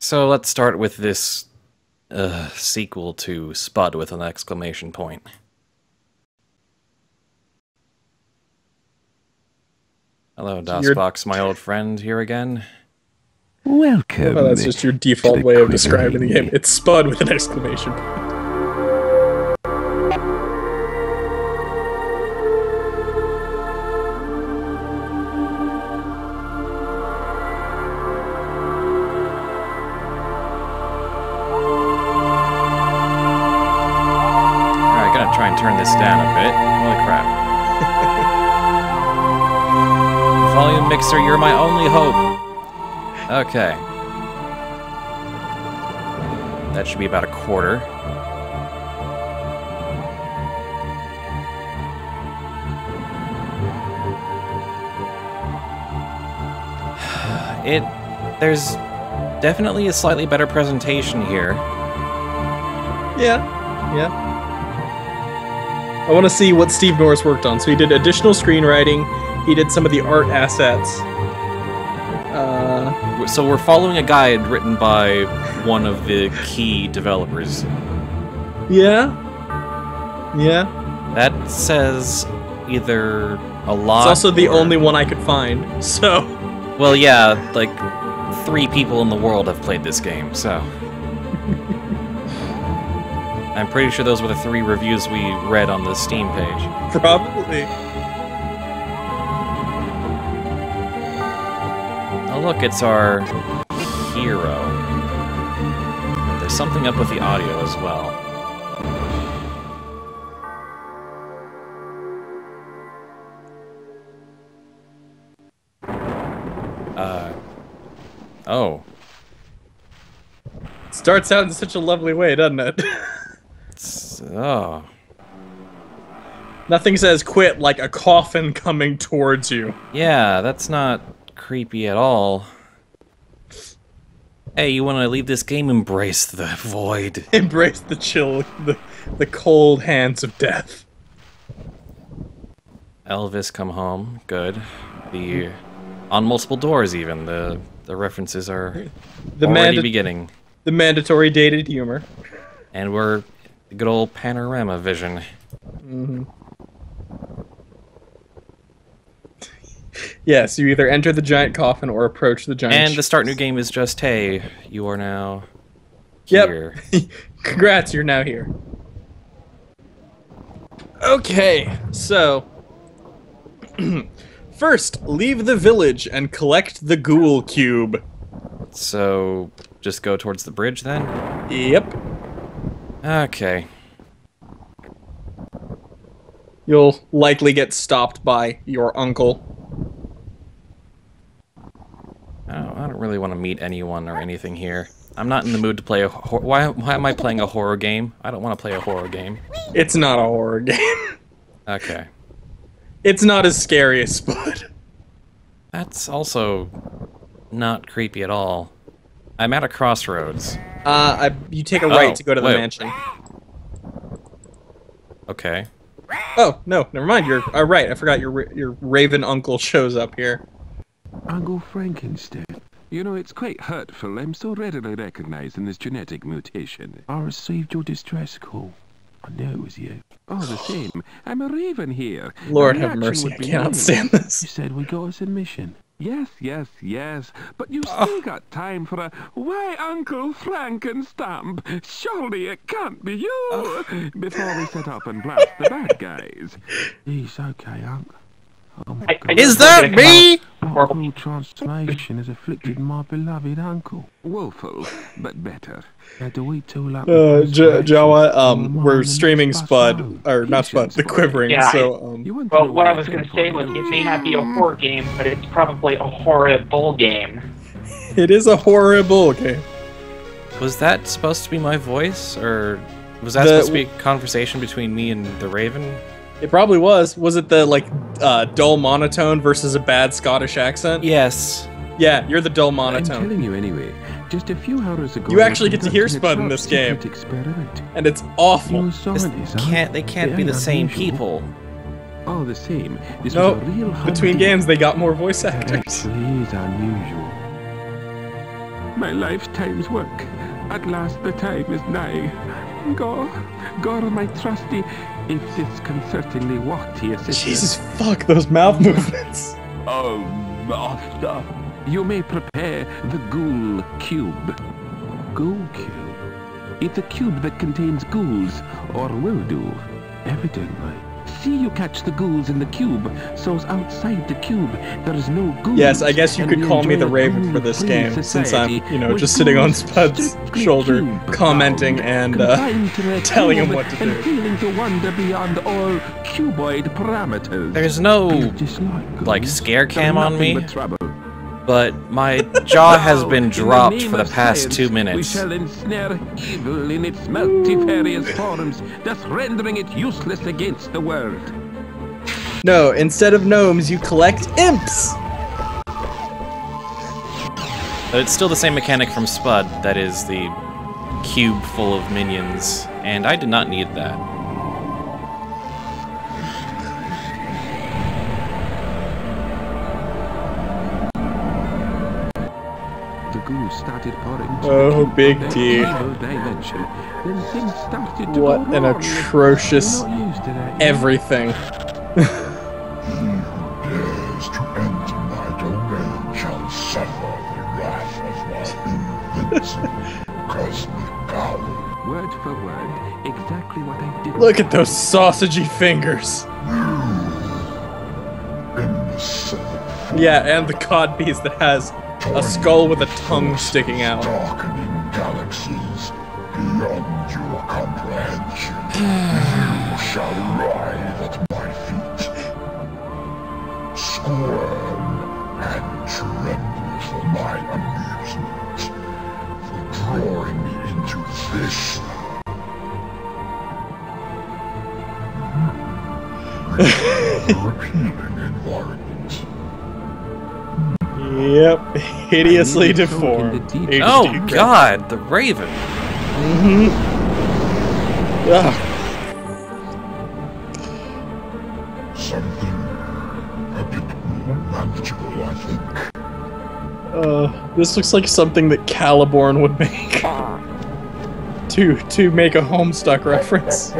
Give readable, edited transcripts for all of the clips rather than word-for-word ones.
So let's start with this sequel to Spud with an exclamation point. Hello, DOSBox, my old friend, here again. Welcome. Oh, that's just your default way of describing the game. It's Spud with an exclamation point. Alright, gonna try and turn this down a bit. Holy crap. Volume mixer, you're my only hope. Okay. That should be about a quarter. There's definitely a slightly better presentation here. Yeah. I want to see what Steve Norris worked on. So he did additional screenwriting. He did some of the art assets. So we're following a guide written by one of the key developers. Yeah. That says either a lot. It's also the only one I could find. So. Well, yeah, like 3 people in the world have played this game. So. I'm pretty sure those were the 3 reviews we read on the Steam page. Probably. Oh look, it's our hero. There's something up with the audio as well. Oh. Starts out in such a lovely way, doesn't it? Oh. Nothing says quit like a coffin coming towards you. Yeah, that's not creepy at all. Hey, you want to leave this game? Embrace the void. Embrace the chill, the cold hands of death. Elvis come home. Good. On multiple doors even. The references are already beginning. The mandatory dated humor. And we're the good old panorama vision. Mm-hmm. Yes, you either enter the giant coffin or approach the giant. And the start new game is just, hey, you are now here. Yep. Congrats, you're now here. Okay, so first, leave the village and collect the ghoul cube. So, just go towards the bridge then? Yep. Okay. You'll likely get stopped by your uncle. I don't really want to meet anyone or anything here. I'm not in the mood to play a why am I playing a horror game? I don't want to play a horror game. It's not a horror game. Okay. It's not as scary as Spud. That's also not creepy at all. I'm at a crossroads. You take a right to go to the mansion. Okay. Oh, no, never mind. You're right. I forgot your raven uncle shows up here. Uncle Franken-Stamp. You know, it's quite hurtful. I'm so readily recognizing this genetic mutation. I received your distress call. I knew it was you. Oh, the same. I'm a raven here. Lord have mercy, I cannot stand this. You said we got a submission. Yes. But you still got time for a why Uncle Franken-Stamp? Surely it can't be you! Before we set up and blast the bad guys. He's okay, Uncle. Is that me? What cruel transformation has afflicted my beloved uncle? Woeful, but better. Now, do we two like Jawa, we're streaming Spud, or not Spud, the Quivering, yeah, so, well, what I was going to say was, it may not be a horror game, but it's probably a horrible game. It is a horrible game. Was that supposed to be my voice, or was that supposed to be a conversation between me and the Raven? It probably was. Was it the, like, dull monotone versus a bad Scottish accent? Yes. Yeah, you're the dull monotone. I'm telling you anyway. Just a few hours ago, you actually get to hear Spud in this game, and it's awful. They can't be the same people. Oh, the same. This nope. Was a real between games, they got more voice actors. Actually, is unusual. my lifetime's work. At last the time is nigh. Go, my trusty, if disconcertingly Warty assistant. Jesus, fuck those mouth movements. Oh, master. You may prepare the ghoul cube. Ghoul cube? It's a cube that contains ghouls, or will do, evidently. See you catch the ghouls in the cube, so's outside the cube there is no ghouls. Yes, I guess you could call me the Raven for this game, since I'm, you know, just sitting on Spud's shoulder, commenting and telling him what to do. And feeling to wander beyond all cuboid parameters. There's no, like, scare cam on me, but my jaw has been dropped for the past 2 minutes. We shall ensnare evil in its multifarious forms, thus rendering it useless against the world. No, instead of gnomes, you collect imps! But it's still the same mechanic from Spud, that is the cube full of minions, and I did not need that. Started pouring oh, Big T. Dimension. Then things started to what an atrocious everything. He who dares to enter my domain shall suffer the wrath of my invincible cosmic power. Word for word, exactly what I did. Look at those sausagey fingers. Yeah, and the codpiece that has a skull with a tongue sticking out. Darkening galaxies beyond your comprehension. You shall writhe at my feet, squirm and tremble for my amusement, for drawing me into this repealing environment. Yep, hideously deformed. Oh god, the Raven. Mm-hmm. Something a bit more manageable, I think. This looks like something that Caliborn would make. to make a Homestuck reference.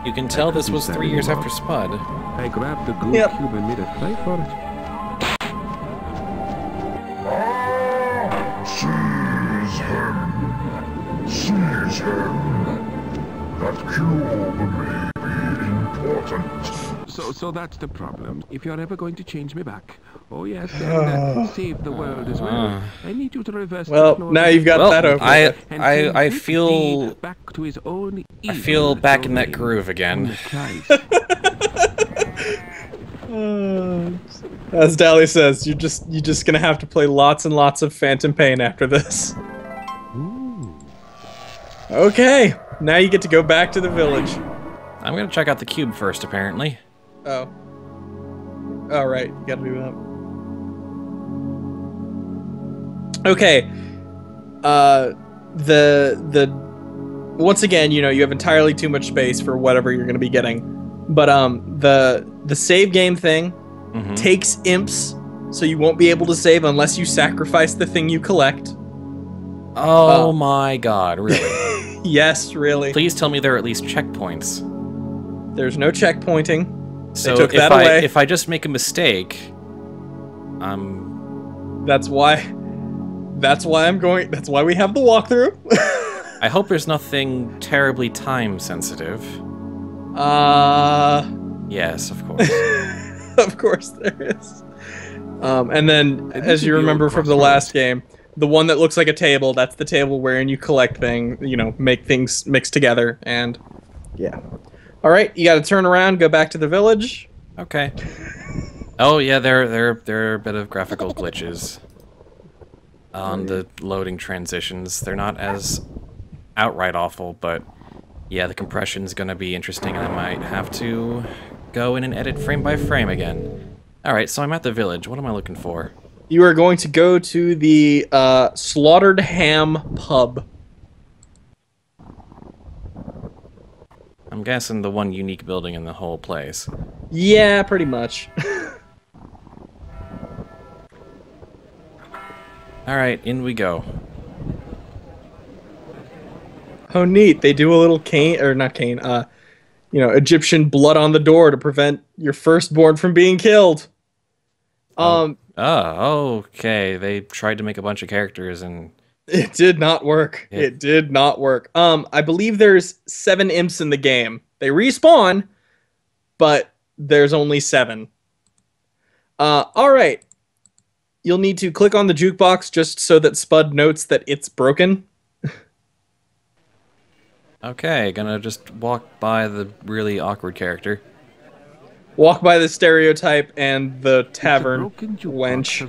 You can tell this was 3 years after Spud. I grabbed the ghoul cube and made a play for it. Seize him! Seize him! That cube may be important. So that's the problem. If you're ever going to change me back, oh yes, and save the world as well, I need you to reverse. Well, now you've got that over. I feel back to his own. I feel back in that groove again. As Dally says, you're just gonna have to play lots and lots of Phantom Pain after this. Okay, now you get to go back to the village. I'm gonna check out the cube first, apparently. Oh. Oh, right. You gotta do that. Okay. Once again, you know, you have entirely too much space for whatever you're gonna be getting. But, the save game thing takes imps, so you won't be able to save unless you sacrifice the thing you collect. Oh my god, really? Yes, really. Please tell me there are at least checkpoints. There's no checkpointing. So they took that away. If I just make a mistake, That's why I'm going. That's why we have the walkthrough. I hope there's nothing terribly time sensitive. Yes, of course. Of course there is. And then, as you remember from the last game, the one that looks like a table, that's the table wherein you collect things, you know, make things mix together, and yeah. Alright, you gotta turn around, go back to the village. Okay. Oh yeah, there are a bit of graphical glitches on the loading transitions. They're not as outright awful, but yeah, the compression's gonna be interesting, and I might have to go in and edit frame by frame again. Alright, so I'm at the village. What am I looking for? You are going to go to the Slaughtered Ham pub. I'm guessing the one unique building in the whole place. Yeah, pretty much. Alright, in we go. Oh, neat. They do a little cane, or not cane, Egyptian blood on the door to prevent your firstborn from being killed. Oh, okay. They tried to make a bunch of characters and... It did not work. Yeah. It did not work. I believe there's 7 imps in the game. They respawn, but there's only 7. Alright. You'll need to click on the jukebox just so that Spud notes that it's broken. Okay, gonna just walk by the really awkward character. Walk by the stereotype and the tavern wench.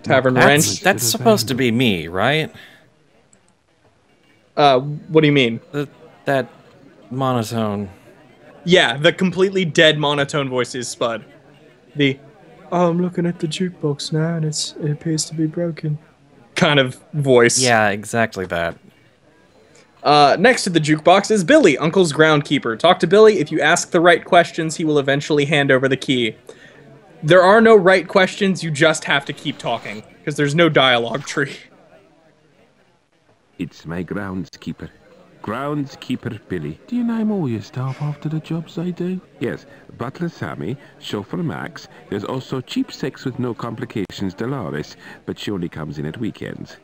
Tavern wrench. That's supposed to be me, right? What do you mean? That monotone. Yeah, the completely dead monotone voice is Spud. I'm looking at the jukebox now and it appears to be broken kind of voice. Yeah, exactly that. Next to the jukebox is Billy, Uncle's groundkeeper. Talk to Billy. If you ask the right questions, he will eventually hand over the key. There are no right questions, you just have to keep talking, because there's no dialogue tree. It's my groundskeeper. Groundskeeper Billy. Do you name all your staff after the jobs they do? Yes, Butler Sammy, Chauffeur Max. There's also Cheap Sex with No Complications Dolores, but she only comes in at weekends.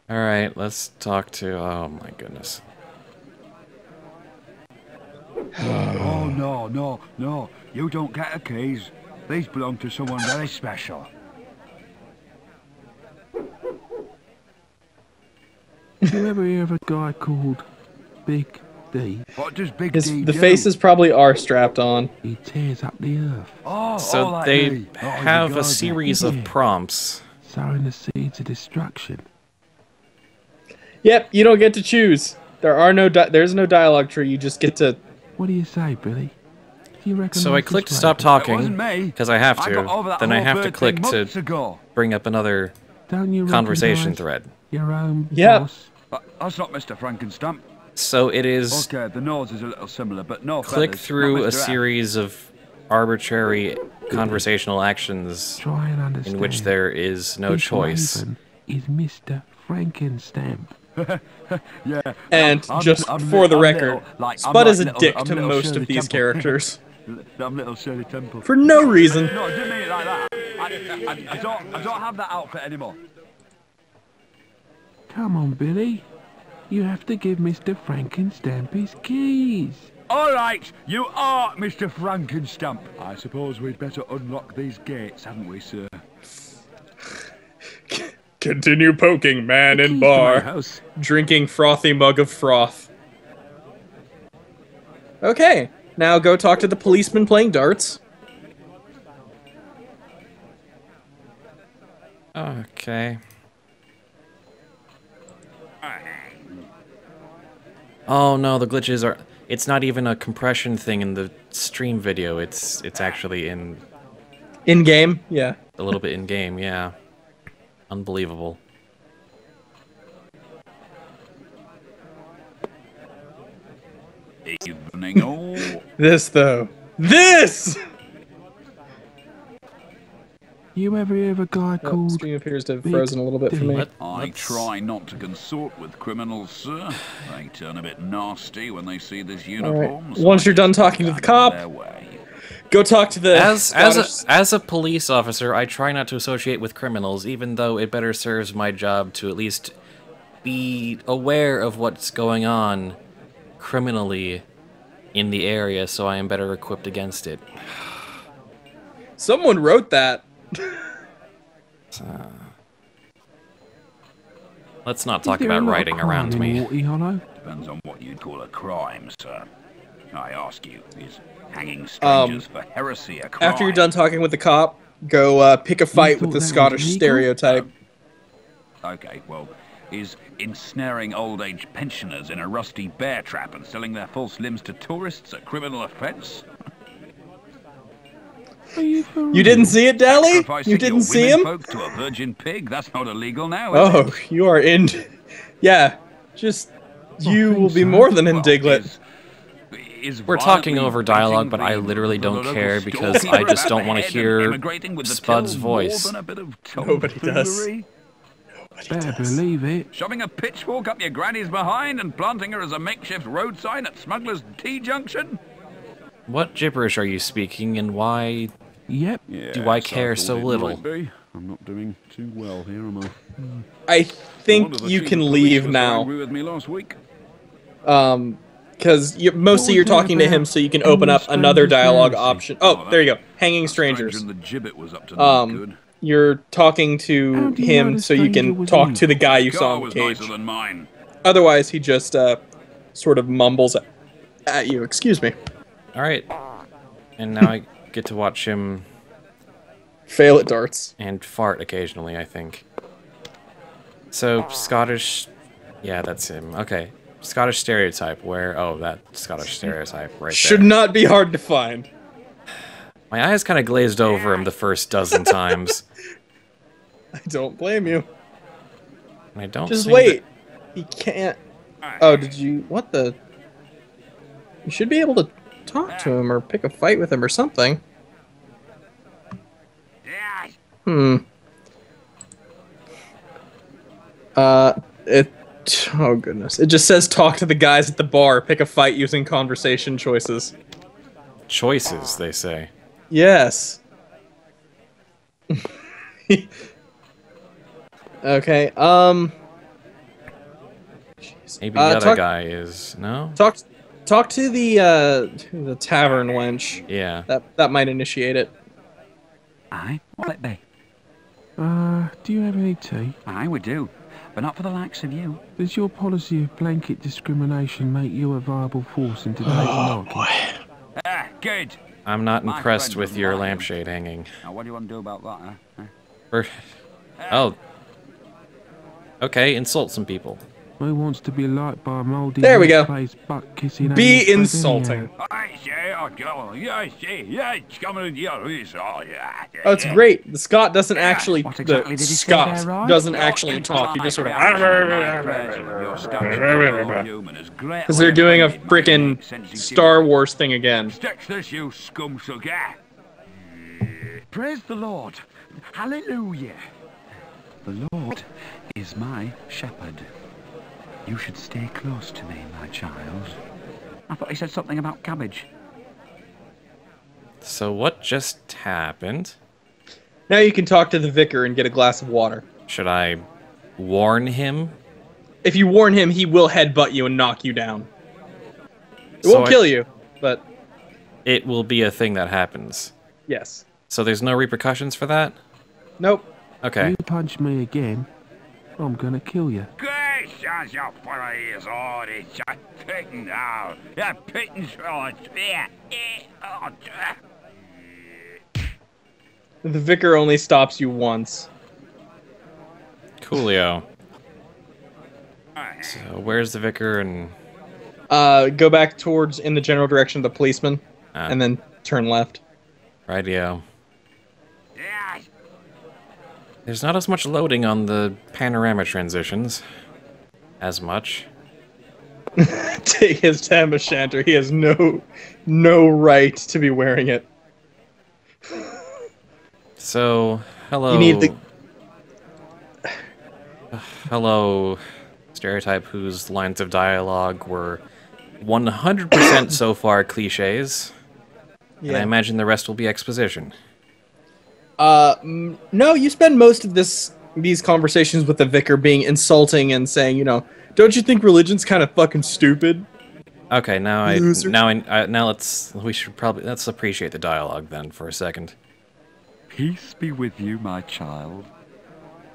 Alright, let's talk to... Oh my goodness. Oh, no. You don't get the keys. These belong to someone very special. You ever hear of a guy called Big D? What does Big D do? The faces probably are strapped on. He tears up the earth, Oh, So like they me. Oh, have you a guys series of prompts. sowing the seeds of destruction. Yep, you don't get to choose. There's no dialogue tree, you just get to... What do you say, Billy? Do you reckon So I this click to is stop right? talking, wasn't me. because I have I got over to. that Then I whole have to bird click thing to months ago. bring up another Don't you conversation recognise thread. your own Yep. boss? That's not Mr. Franken-Stamp. So it is Okay, the nose is a little similar, but no click feathers. through Not a Mr. F. series of arbitrary conversational actions Try and understand. in which there is no This choice. raven is Mr. Franken-Stamp. Yeah. And I'm for the I'm record, little, like, I'm Spud like is a little- dick I'm to little most Shirley of these Temple. characters. I'm little Shirley Temple. For no reason. No, I didn't mean it like that. I don't have that outfit anymore. Come on, Billy. You have to give Mr. Franken-Stamp his keys. All right, you are Mr. Franken-Stamp. I suppose we'd better unlock these gates, haven't we, sir? Continue poking, man in Keys to my bar. house. Drinking frothy mug of froth. Okay, now go talk to the policeman playing darts. Okay. Oh no, the glitches are... It's not even a compression thing in the stream video. It's actually in In game, yeah. a little bit in game. Yeah, unbelievable. Evening all. This though. This! You ever hear of a guy Oh, called... stream appears to have frozen a little bit for me. I try not to consort with criminals, sir. They turn a bit nasty when they see this uniform. Alright, once you're done talking to the cop, go talk to the As a police officer, I try not to associate with criminals, even though it better serves my job to at least be aware of what's going on criminally in the area, so I am better equipped against it. Someone wrote that. Let's not talk Is there a about lot of writing crime around in me. Warty Hollow? Depends on what you'd call a crime, sir. I ask you, is hanging strangers for heresy a crime? After you're done talking with the cop, go pick a fight with the thought that was Scottish illegal? stereotype. Okay, well, is ensnaring old-age pensioners in a rusty bear trap and selling their false limbs to tourists a criminal offence? Are you for You real? didn't see it, Dally? Sacrificing You didn't your see women him? folk to a virgin pig? That's not illegal now, is it? Oh, you are in... Yeah, just... You think will be so. more than Well, indignant. is We're talking violently over dialogue, but beating I the literally don't local care because storekeeper I just about don't the want to head and hear immigrating with the Spud's till voice. more than a bit of Nobody does. tomfoolery. Better believe it. Shoving a pitchfork up your granny's behind and planting her as a makeshift road sign at Smuggler's T-junction? What gibberish are you speaking, and why Yep. do I care so little? I'm not doing too well here, am I? I think you can leave now. With me last week. Because mostly you're talking to him so you can open up another dialogue option. Oh, there you go. Hanging strangers. The gibbet was up to no good. You're talking to How do you know him the so you stranger can was talk in? to the guy you Car saw in the was cage. nicer than mine. Otherwise, he just sort of mumbles at you. Excuse me. All right, and now I get to watch him Fail at darts. and fart occasionally, I think. So, Scottish... Yeah, that's him. Okay. Scottish stereotype, where... Oh, that Scottish stereotype right Should there. not be hard to find. My eyes kind of glazed over him the first dozen times. I don't blame you. And I don't Just think wait. He can't... Oh, did you... What the... You should be able to talk to him or pick a fight with him or something. Hmm. Oh goodness. It just says talk to the guys at the bar, pick a fight using conversation choices. choices, they say. Yes. Okay, Maybe the other talk- guy is... No? Talk to the tavern wench. Yeah. That might initiate it. Aye, what it be? Do you have any tea? Aye, we do. But not for the likes of you. Does your policy of blanket discrimination make you a viable force in today's market? Ah, good. I'm not My impressed friend with wouldn't your like him. lampshade hanging. Now, what do you want to do about that, huh? Or- Oh. Okay, insult some people. Who wants to be liked by a mouldy There we go. butt kissing Be animal insulting. I say, oh, Oh, it's great. The Scot doesn't actually. What exactly The did he say Scot there, Rod? doesn't actually talk. He just sort of. Because Because they're doing a frickin' Star Wars thing again. Stitch this, you scumsucker. Praise the Lord. Hallelujah. The Lord is my shepherd. You should stay close to me, my child. I thought he said something about cabbage. So what just happened? Now you can talk to the vicar and get a glass of water. Should I warn him? If you warn him, he will headbutt you and knock you down. It So won't kill you, but It will be a thing that happens. yes. So there's no repercussions for that? Nope. Okay. You punch me again, I'm gonna kill you. The vicar only stops you once. Coolio. So where's the vicar and... Go back towards in the general direction of the policeman, and then turn left. Radio. There's not as much loading on the panorama transitions. As much. Take his tam o' shanter. He has no right to be wearing it. So, hello... You need the... Hello, stereotype whose lines of dialogue were 100% so far cliches. And I Yeah. imagine the rest will be exposition. No, you spend most of these conversations with the vicar being insulting and saying, you know, don't you think religion's kind of fucking stupid? Okay, now Loser. let's appreciate the dialogue then for a second. Peace be with you, my child.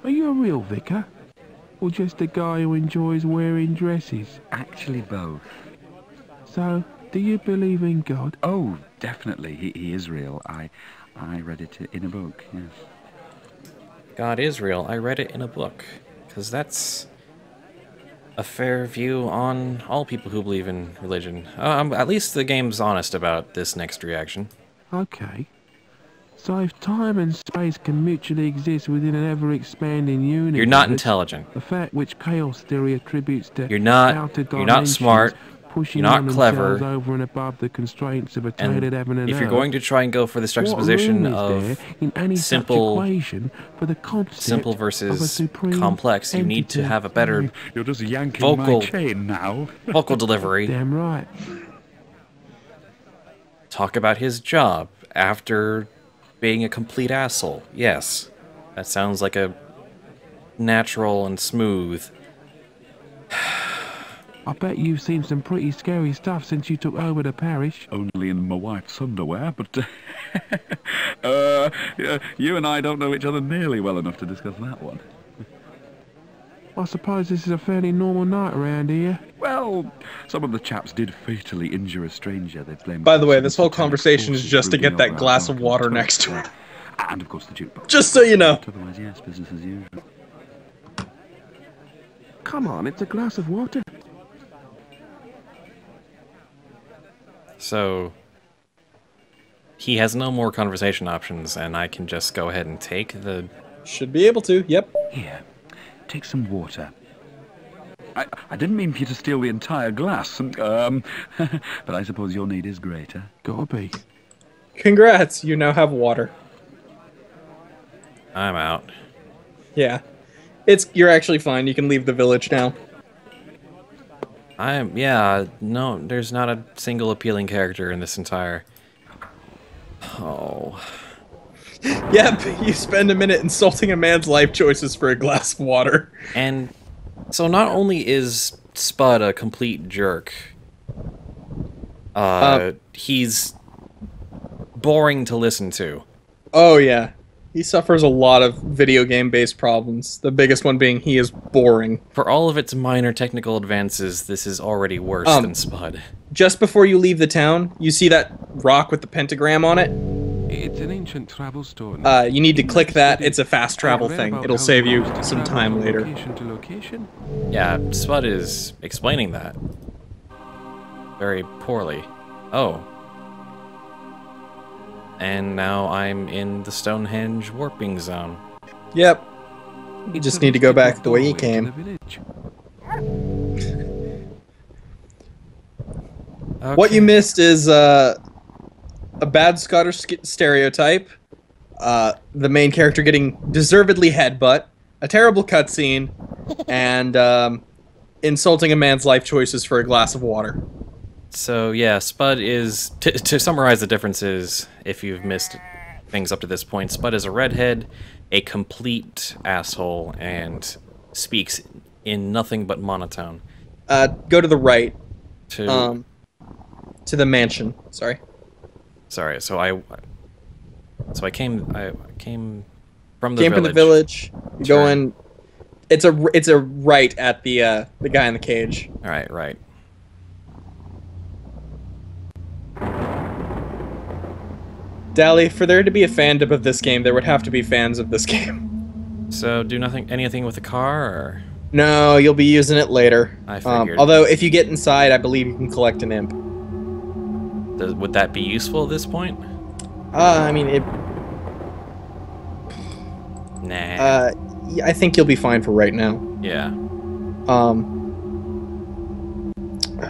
Are you a real vicar? Or just a guy who enjoys wearing dresses? Actually, both. So, do you believe in God? Oh, definitely. He is real. I read it in a book, yes. God is real. I read it in a book. Because that's a fair view on all people who believe in religion. At least the game's honest about this next reaction. Okay. So if time and space can mutually exist within an ever-expanding universe... You're not intelligent. The fact which chaos theory attributes to You're not outer smart. pushing You're not on clever. themselves over and above the constraints of a And tailored heaven and if you're earth. going to try and go for this What juxtaposition room is of there in any such simple equation for the concept simple of a versus supreme complex, you need to entity? have a better You're just yanking vocal my chain now. vocal delivery. Damn right. Talk about his job after being a complete asshole. Yes, that sounds like a natural and smooth. I bet you've seen some pretty scary stuff since you took over the parish. Only in my wife's underwear, but you and I don't know each other nearly well enough to discuss that one. I suppose this is a fairly normal night around here. Well, some of the chaps did fatally injure a stranger. They blamed. By the way, this whole conversation is just to get that glass of water next to it. And of course the jukebox. Just so you know. Otherwise, yes, business as usual. Come on, it's a glass of water. So he has no more conversation options, and I can just go ahead and take the... Should be able to, yep. Here, take some water. I didn't mean for you to steal the entire glass, but I suppose your need is greater. Gotta be. Congrats, you now have water. I'm out. Yeah. You're actually fine, you can leave the village now. No, there's not a single appealing character in this entire... Oh... Yep, you spend a minute insulting a man's life choices for a glass of water. And so not only is Spud a complete jerk, he's boring to listen to. Oh yeah, he suffers a lot of video game-based problems, the biggest one being he is boring. For all of its minor technical advances, this is already worse than Spud. Just before you leave the town, you see that rock with the pentagram on it? It's an ancient travel stone. You need to click that. It's a fast travel thing. It'll save you some time later. Location to location. Yeah, Spud is explaining that very poorly. Oh. And now I'm in the Stonehenge warping zone. Yep. You just need to go back the way you came. Okay. What you missed is a bad Scottish stereotype, the main character getting deservedly headbutt, a terrible cutscene, and insulting a man's life choices for a glass of water. So yeah, Spud is, to summarize the differences, if you've missed things up to this point, Spud is a redhead, a complete asshole, and speaks in nothing but monotone. Go to the right. To the mansion. Sorry. So I came from the Came village. from the village. You go in. It's a right at the guy in the cage. All right. Dally, for there to be a fandom of this game, there would have to be fans of this game. So do anything with the car, or? No, you'll be using it later. I figured. Although, if you get inside, I believe you can collect an imp. Would that be useful at this point? I mean, it... Nah. Yeah, I think you'll be fine for right now. Yeah.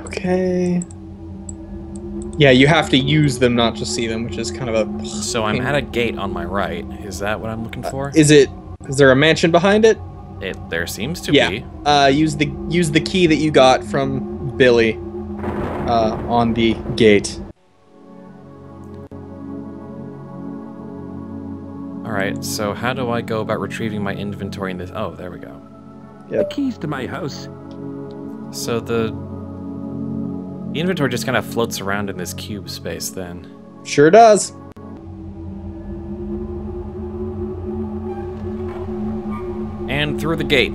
Okay... Yeah, you have to use them, not just see them, which is kind of a... So I'm at a gate on my right. Is that what I'm looking for? Is there a mansion behind it? There seems to Yeah. be. Use the key that you got from Billy on the gate. Alright, so how do I go about retrieving my inventory in this? Oh, there we go. The keys to my house. So the inventory just kind of floats around in this cube space then. Sure does. And through the gate.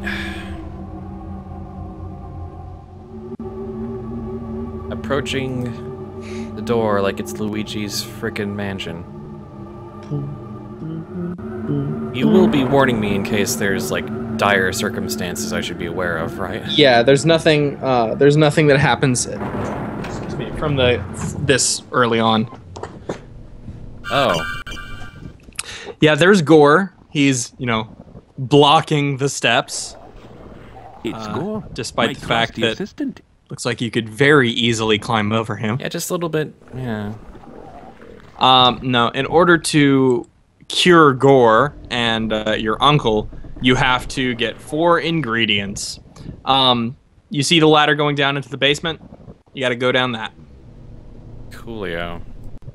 Approaching the door like it's Luigi's frickin' mansion. You will be warning me in case there's, like, dire circumstances I should be aware of, right? Yeah, there's nothing that happens from this early on. Oh. Yeah, there's Gore. He's, blocking the steps. It's Gore, despite my the fact trusty that assistant. Looks like you could very easily climb over him. Yeah, just a little bit. Yeah. No, in order to cure gore and your uncle, you have to get 4 ingredients. You see the ladder going down into the basement? You gotta go down that. Coolio.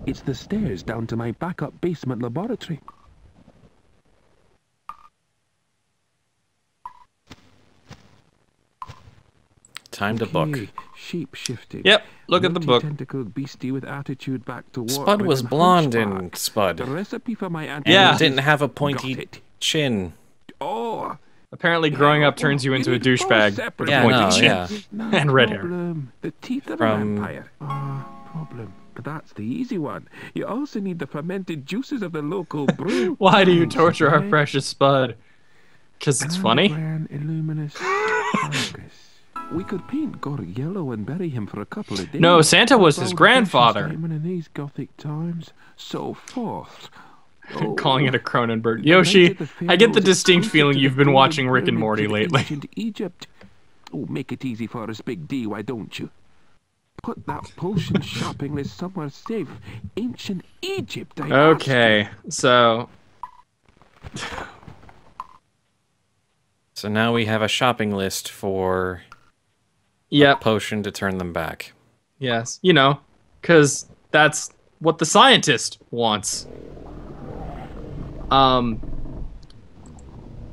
It's the stairs down to my backup basement laboratory. Time to book. Shape-shifted. Yep, look at the book. Tentacled beastie with attitude back to Spud was blonde in Spud. The recipe for my Yeah. And didn't have a Got pointy it. chin. Oh, Apparently growing up turns you into a douchebag with a Yeah, pointed no, chin. yeah. no And red hair. problem. The teeth of From- a vampire. Problem. But that's the easy one. You also need the fermented juices of the local brew. Why do you torture our precious Spud? Because it's funny? Grand illuminous fungus. We could paint Gore yellow and bury him for a couple of days. No, Santa was his About grandfather. precious diamond in these Gothic times. So forth. Oh, Calling it a Cronenberg. Yoshi, I get the distinct feeling you've been watching Rick and Morty lately. Ancient Egypt. Oh, make it easy for us, Big D, why don't you? Put that potion shopping list somewhere safe. Ancient Egypt, I ask Okay, so... So now we have a shopping list for Yep, potion to turn them back. yes. You know, because that's what the scientist wants.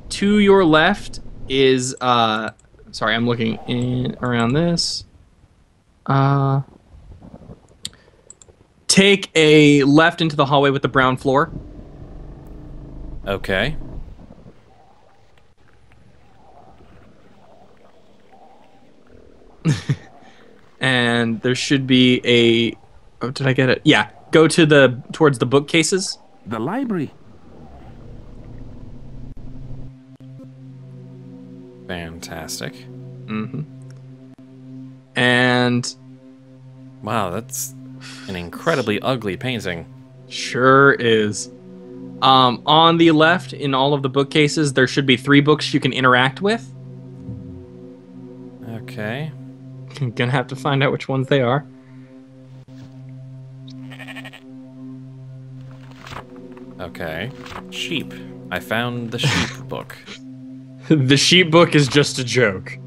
To your left is, sorry, I'm looking in around this. Take a left into the hallway with the brown floor. Okay. And there should be a... Oh, did I get it? Yeah. Go to towards the bookcases. The library. Fantastic. Mm-hmm. And... Wow, that's an incredibly ugly painting. Sure is. On the left, in all of the bookcases, there should be 3 books you can interact with. Okay. I'm gonna have to find out which ones they are. Okay. Sheep. I found the sheep book. The sheep book is just a joke.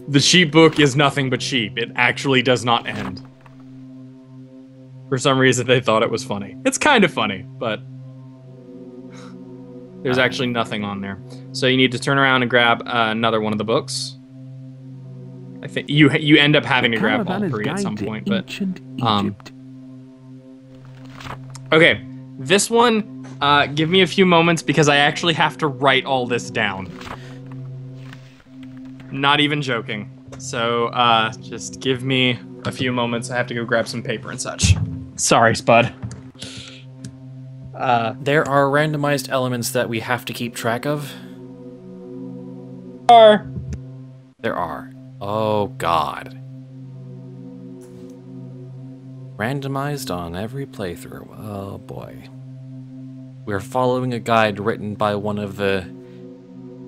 The sheep book is nothing but sheep. It actually does not end. For some reason, they thought it was funny. It's kind of funny, but there's actually nothing on there. So you need to turn around and grab another one of the books. I think you end up having to grab all Caravanner's 3 at some Guide to point, but Ancient um, Egypt. okay, this one, give me a few moments because I actually have to write all this down. Not even joking. So, just give me a few moments. I have to go grab some paper and such. Sorry, Spud. There are randomized elements that we have to keep track of. There are. Oh, God. Randomized on every playthrough. Oh, boy. We're following a guide written by one of the...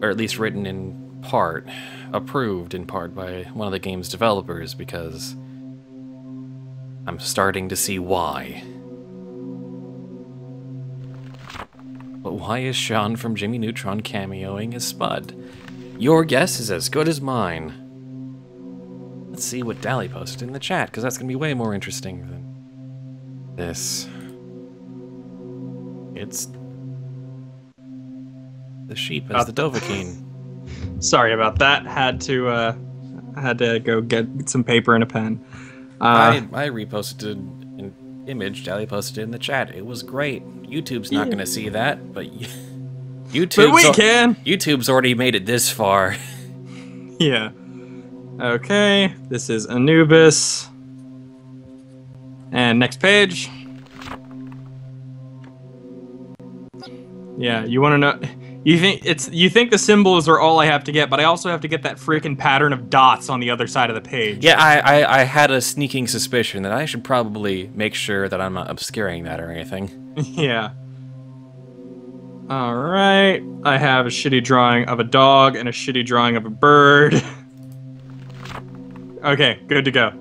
Or at least written in part. Approved in part by one of the game's developers, because... I'm starting to see why. But why is Sean from Jimmy Neutron cameoing as Spud? Your guess is as good as mine. Let's see what Dally posted in the chat, because that's going to be way more interesting than this. It's the sheep as the Dovahkiin. Sorry about that. Had to go get some paper and a pen. I reposted an image. Dally posted it in the chat. It was great. YouTube's not going to see that, but YouTube's already made it this far. Yeah. Okay, this is Anubis. And next page. Yeah, you want to know? You think the symbols are all I have to get, but I also have to get that freaking pattern of dots on the other side of the page. Yeah, I had a sneaking suspicion that I should probably make sure that I'm not obscuring that or anything. Yeah. Alright, I have a shitty drawing of a dog and a shitty drawing of a bird. Okay, good to go.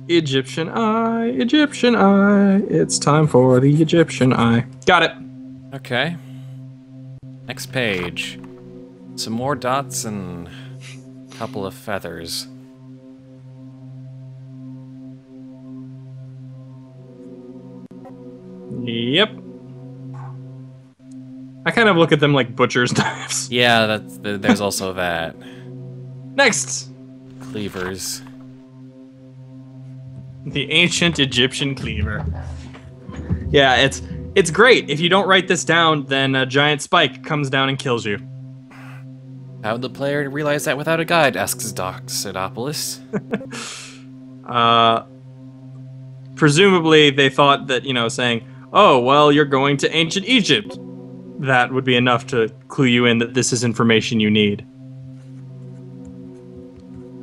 Egyptian eye, Egyptian eye. It's time for the Egyptian eye. Got it. Okay. Next page. Some more dots and a couple of feathers. Yep. I kind of look at them like butcher's knives. Yeah, there's also that. Next! Cleavers. The ancient Egyptian cleaver. Yeah, it's great. If you don't write this down, then a giant spike comes down and kills you. How would the player realize that without a guide? Asks Doc Sidopolis. Presumably they thought that, you know, saying, oh, well, you're going to ancient Egypt. That would be enough to clue you in that this is information you need.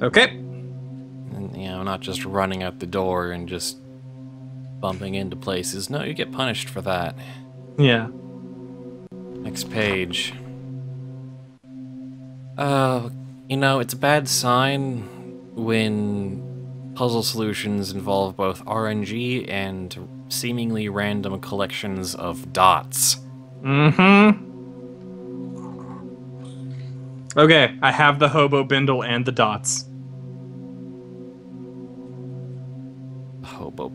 Okay. And, you know, not just running out the door and just bumping into places. No, you get punished for that. Yeah. Next page. You know, it's a bad sign when puzzle solutions involve both RNG and seemingly random collections of dots. Mm-hmm. Okay, I have the hobo bindle and the dots. Hobo,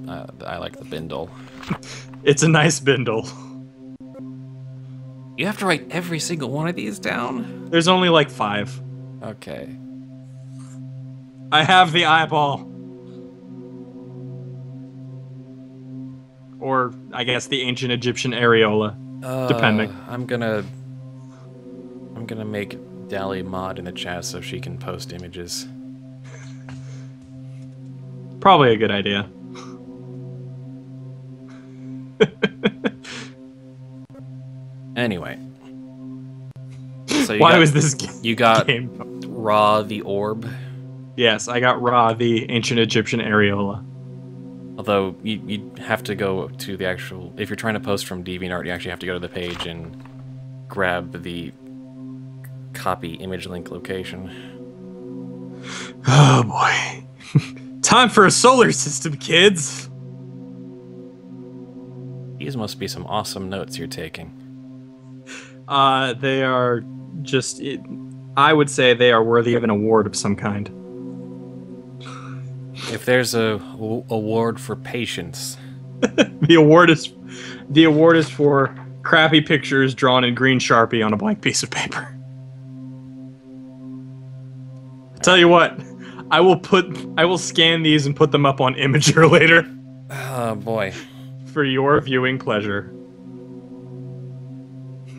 I like the bindle. It's a nice bindle. You have to write every single one of these down? There's only like 5. Okay. I have the eyeball. Or, I guess, the ancient Egyptian areola. Depending. I'm gonna make Dally mod in the chat so she can post images. Probably a good idea. Anyway. So Why was this you got game? Ra the orb? Yes, I got Ra, the ancient Egyptian areola. Although you have to go to the actual... If you're trying to post from DeviantArt, you actually have to go to the page and grab the copy image link location. Oh boy. Time for a solar system, kids! These must be some awesome notes you're taking. They are just... I would say they are worthy of an award of some kind. If there's a award for patience... The award is for crappy pictures drawn in green Sharpie on a blank piece of paper. Tell you what, I will scan these and put them up on Imager later. Oh boy. For your viewing pleasure.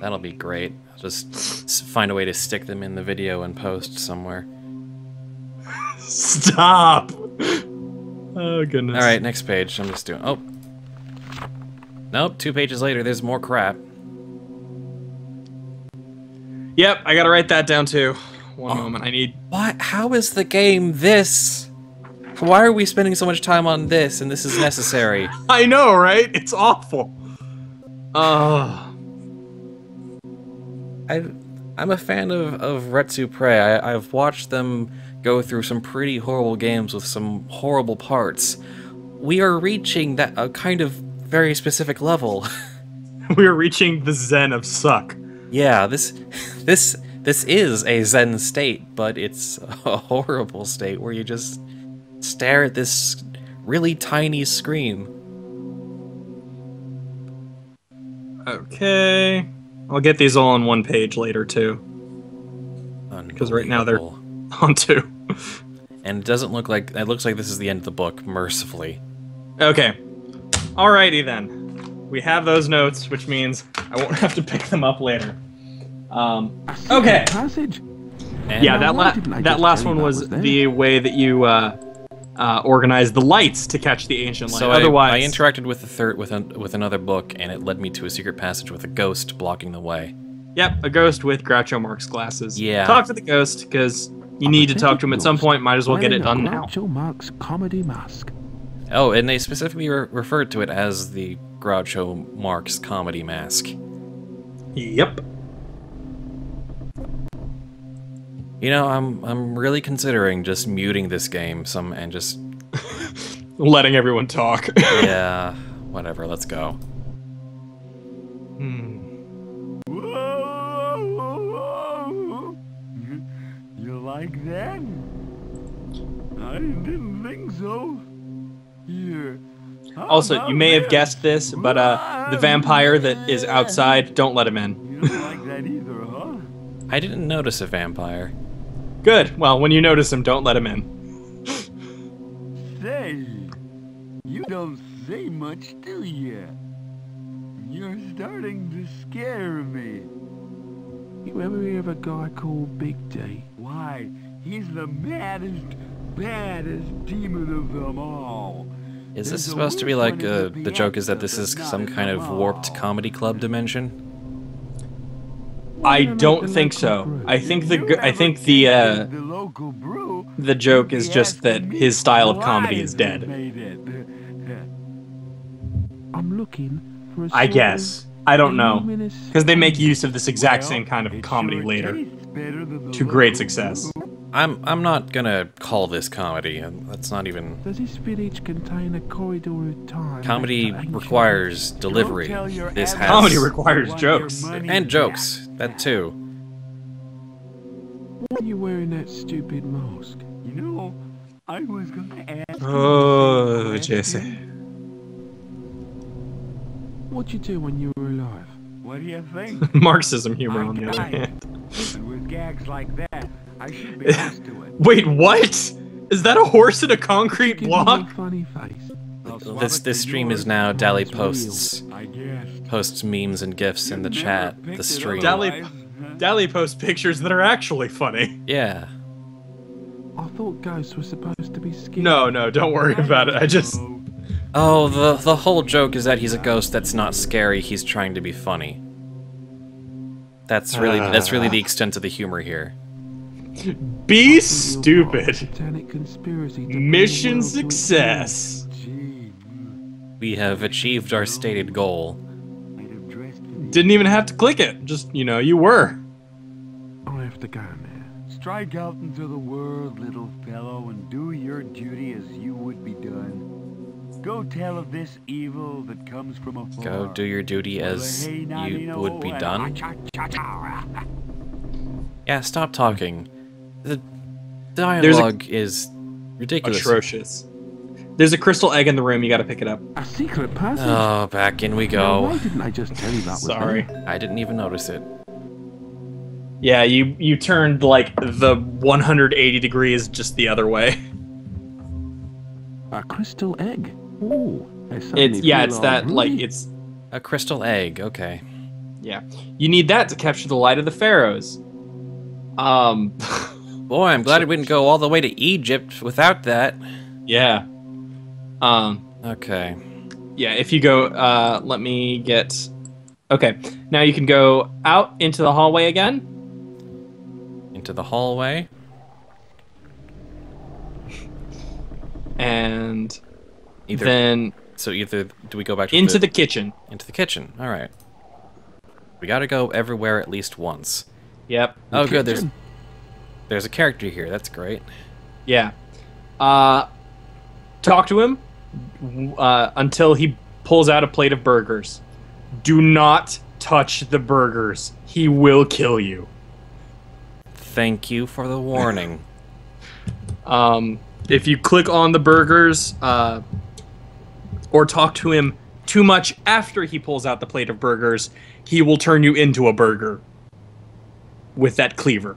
That'll be great. I'll just find a way to stick them in the video and post somewhere. Stop! Oh, goodness. Alright, next page. I'm just doing... Oh. Nope, 2 pages later, there's more crap. Yep, I gotta write that down too. One moment, I need... What? How is the game this? Why are we spending so much time on this, and this is necessary? I know, right? It's awful. I'm a fan of Retsu Prey. I've watched them go through some pretty horrible games with some horrible parts. We are reaching that a kind of very specific level. We are reaching the zen of suck. Yeah, this is a zen state, but it's a horrible state where you just stare at this really tiny screen. Okay. I'll get these all on 1 page later too. Because right now they're on 2. And it doesn't look like... It looks like this is the end of the book, mercifully. Okay. Alrighty then. We have those notes, which means I won't have to pick them up later. Okay. Passage. Yeah, that last one was the way that you organize the lights to catch the ancient light. So otherwise, I interacted with with another book, and it led me to a secret passage with a ghost blocking the way. Yep, a ghost with Groucho Marx glasses. Yeah. Talk to the ghost, because you need to talk to him at some point. Might as well get it done now. Groucho Marx comedy mask. Oh, and they specifically referred to it as the Groucho Marx comedy mask. Yep. You know, I'm really considering just muting this game and just letting everyone talk. yeah, whatever. Let's go. You like that? I didn't think so. Here. Also, you may have guessed this, but the vampire that is outside, don't let him in. You don't like that either, huh? I didn't notice a vampire. Good. Well, when you notice him, don't let him in. Say, you don't say much, do ya? You're starting to scare me. You ever hear of a guy called Big D? Why, he's the baddest demon of them all. Is this supposed to be like the joke is that this is some kind of warped comedy club dimension? I don't think so. I think the local brew. the joke is just that his style of comedy is dead. I'm looking for a I guess. I don't know. Because they make use of this exact same kind of comedy later. To great success. I'm not gonna call this comedy. That's not even. Does this village contain a corridor of time? Comedy requires delivery. This has Comedy requires jokes. and jokes. That too. Why are you wearing that stupid mask? You know, I was gonna ask. Oh, Jesse. What'd you do when you were alive? What do you think? Marxism humor, on the other hand. And with gags like that, I should be used to it. Wait, what? Is that a horse in a concrete Give me a block? funny face. This stream is now Dally posts I guess. memes and gifs in the chat. The stream. Dally posts pictures that are actually funny. Yeah. I thought ghosts were supposed to be scary. No, don't worry about it. I just... Oh, the whole joke is that he's a ghost that's not scary. He's trying to be funny. That's really the extent of the humor here. Be stupid. Satanic conspiracy to Mission bring the world to an success. We have achieved our stated goal. Didn't even have to click it. Just, you were. end. I have to go now. Strike out into the world, little fellow, and do your duty as you would be done. Go tell of this evil that comes from afar. Go do your duty as you would be done. Yeah, stop talking. The dialogue is ridiculous. Atrocious. There's a crystal egg in the room. You gotta pick it up. A secret passage? Oh, back in we Now, go. why didn't I just tell you that was Sorry. there? I didn't even notice it. Yeah, you turned like the 180 degrees just the other way. A crystal egg? Ooh. I suddenly It's feel that all like groovy. it's A crystal egg, okay. yeah. You need that to capture the light of the pharaohs. Boy, I'm glad we didn't go all the way to Egypt without that. Yeah. Okay. Yeah, if you go, let me get... Okay, now you can go out into the hallway again. Into the hallway. And Either then do we go back to into the kitchen. into the kitchen? All right. We got to go everywhere at least once. Yep. Oh, good. There's a character here. That's great. Yeah. Talk to him until he pulls out a plate of burgers. Do not touch the burgers. He will kill you. Thank you for the warning. If you click on the burgers or talk to him too much after he pulls out the plate of burgers, he will turn you into a burger with that cleaver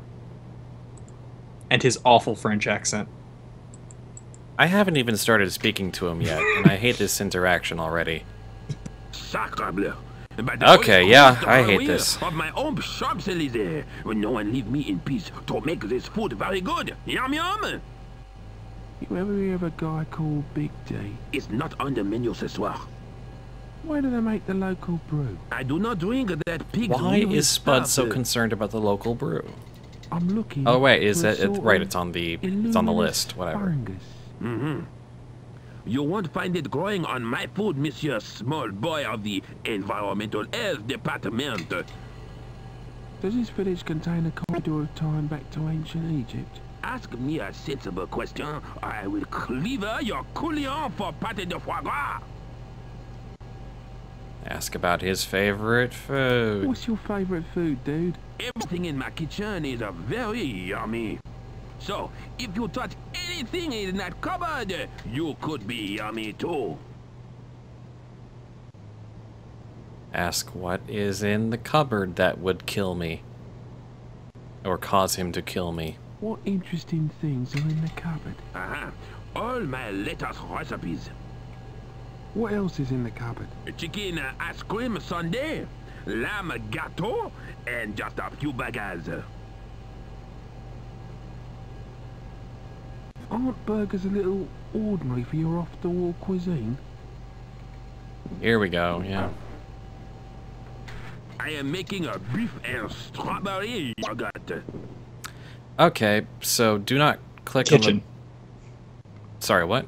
and his awful French accent. I haven't even started speaking to him yet, and I hate this interaction already. Okay, yeah, I hate this. Of my own Champs-Élysées. When no one leave me in peace to make this food very good. Yum yum. You ever hear of a guy called Big D? It's not on the menu ce soir. Why do they make the local brew? I do not drink that pig's Why weird is Spud so stuff. concerned about the local brew? I'm looking. Oh wait, is for a that it, sort right? of It's on the list. Whatever. fungus. You won't find it growing on my food, monsieur small boy of the environmental health department. Does this village contain a corridor of time back to ancient Egypt? Ask me a sensible question, I will cleaver your couillon for pâté de foie gras. Ask about his favorite food. What's your favourite food, dude? Everything in my kitchen is very yummy. So, if you touch anything in that cupboard, you could be yummy too. Ask what is in the cupboard that would kill me. Or cause him to kill me. What interesting things are in the cupboard? All my latest recipes. What else is in the cupboard? Chicken ice cream sundae, lamb gâteau, and just a few burgers. Aren't burgers a little ordinary for your off-the-wall cuisine? Here we go, yeah. I am making a beef and strawberry yogurt. Okay, so do not click Kitchen. on the... Sorry, what?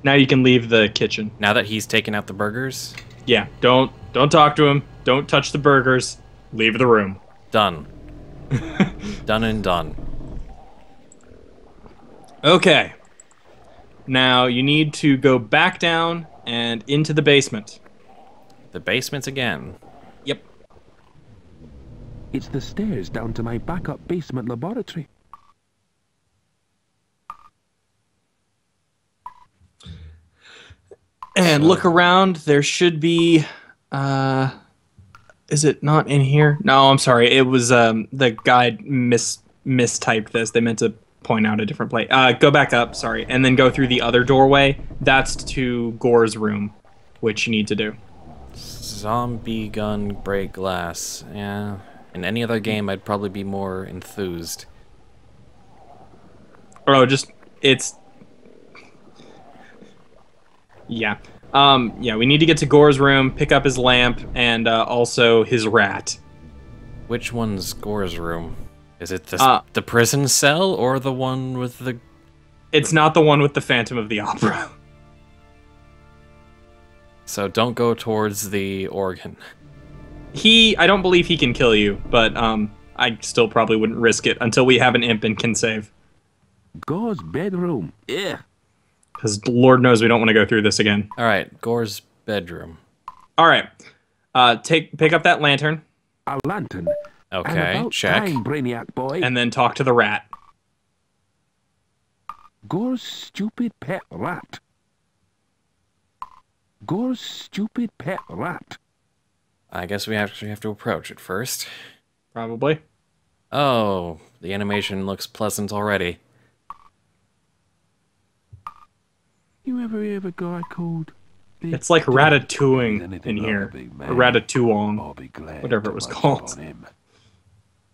Now you can leave the kitchen. Now that he's taken out the burgers? Yeah, don't talk to him. Don't touch the burgers. Leave the room. Done. Done and done. Okay. Now you need to go back down and into the basement. The basements again. Yep. It's the stairs down to my backup basement laboratory. And look around. There should be... is it not in here? No, I'm sorry. It was the guide mistyped this. They meant to point out a different place. Go back up, sorry, and then go through the other doorway. That's to Gore's room, which you need to do. Zombie gun break glass. Yeah. In any other game, I'd probably be more enthused. Oh, it's... Yeah. Yeah, we need to get to Gore's room, pick up his lamp, and also his rat. Which one's Gore's room? Is it the prison cell or the one with the... It's not the one with the Phantom of the Opera. So don't go towards the organ. I don't believe he can kill you, but I still probably wouldn't risk it until we have an imp and can save. Gore's bedroom. Yeah. Because Lord knows we don't want to go through this again. Alright, Gore's bedroom. Alright. Pick up that lantern. A lantern. Okay, check. Time, Brainiac boy. And then talk to the rat. Gore's stupid pet rat. Gore's stupid pet rat. I guess we actually have to approach it first. Probably. Oh, the animation looks pleasant already. You ever hear of a guy called... It's like ratatouille in here. Or ratatouille. Whatever it was called.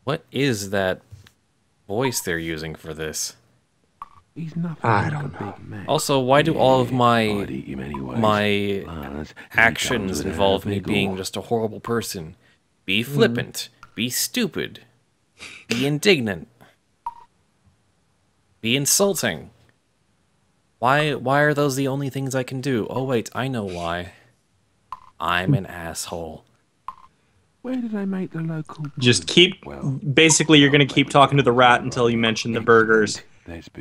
What is that voice they're using for this? He's nothing I like don't a know. big man. Also, why do all of my actions involve me being just a horrible person? Be flippant. Be stupid. Be indignant. Be insulting. Why are those the only things I can do? Oh wait, I know why. I'm an asshole. Where do they make the local... Just keep... Basically, you're going to keep talking to the rat until you mention the burgers.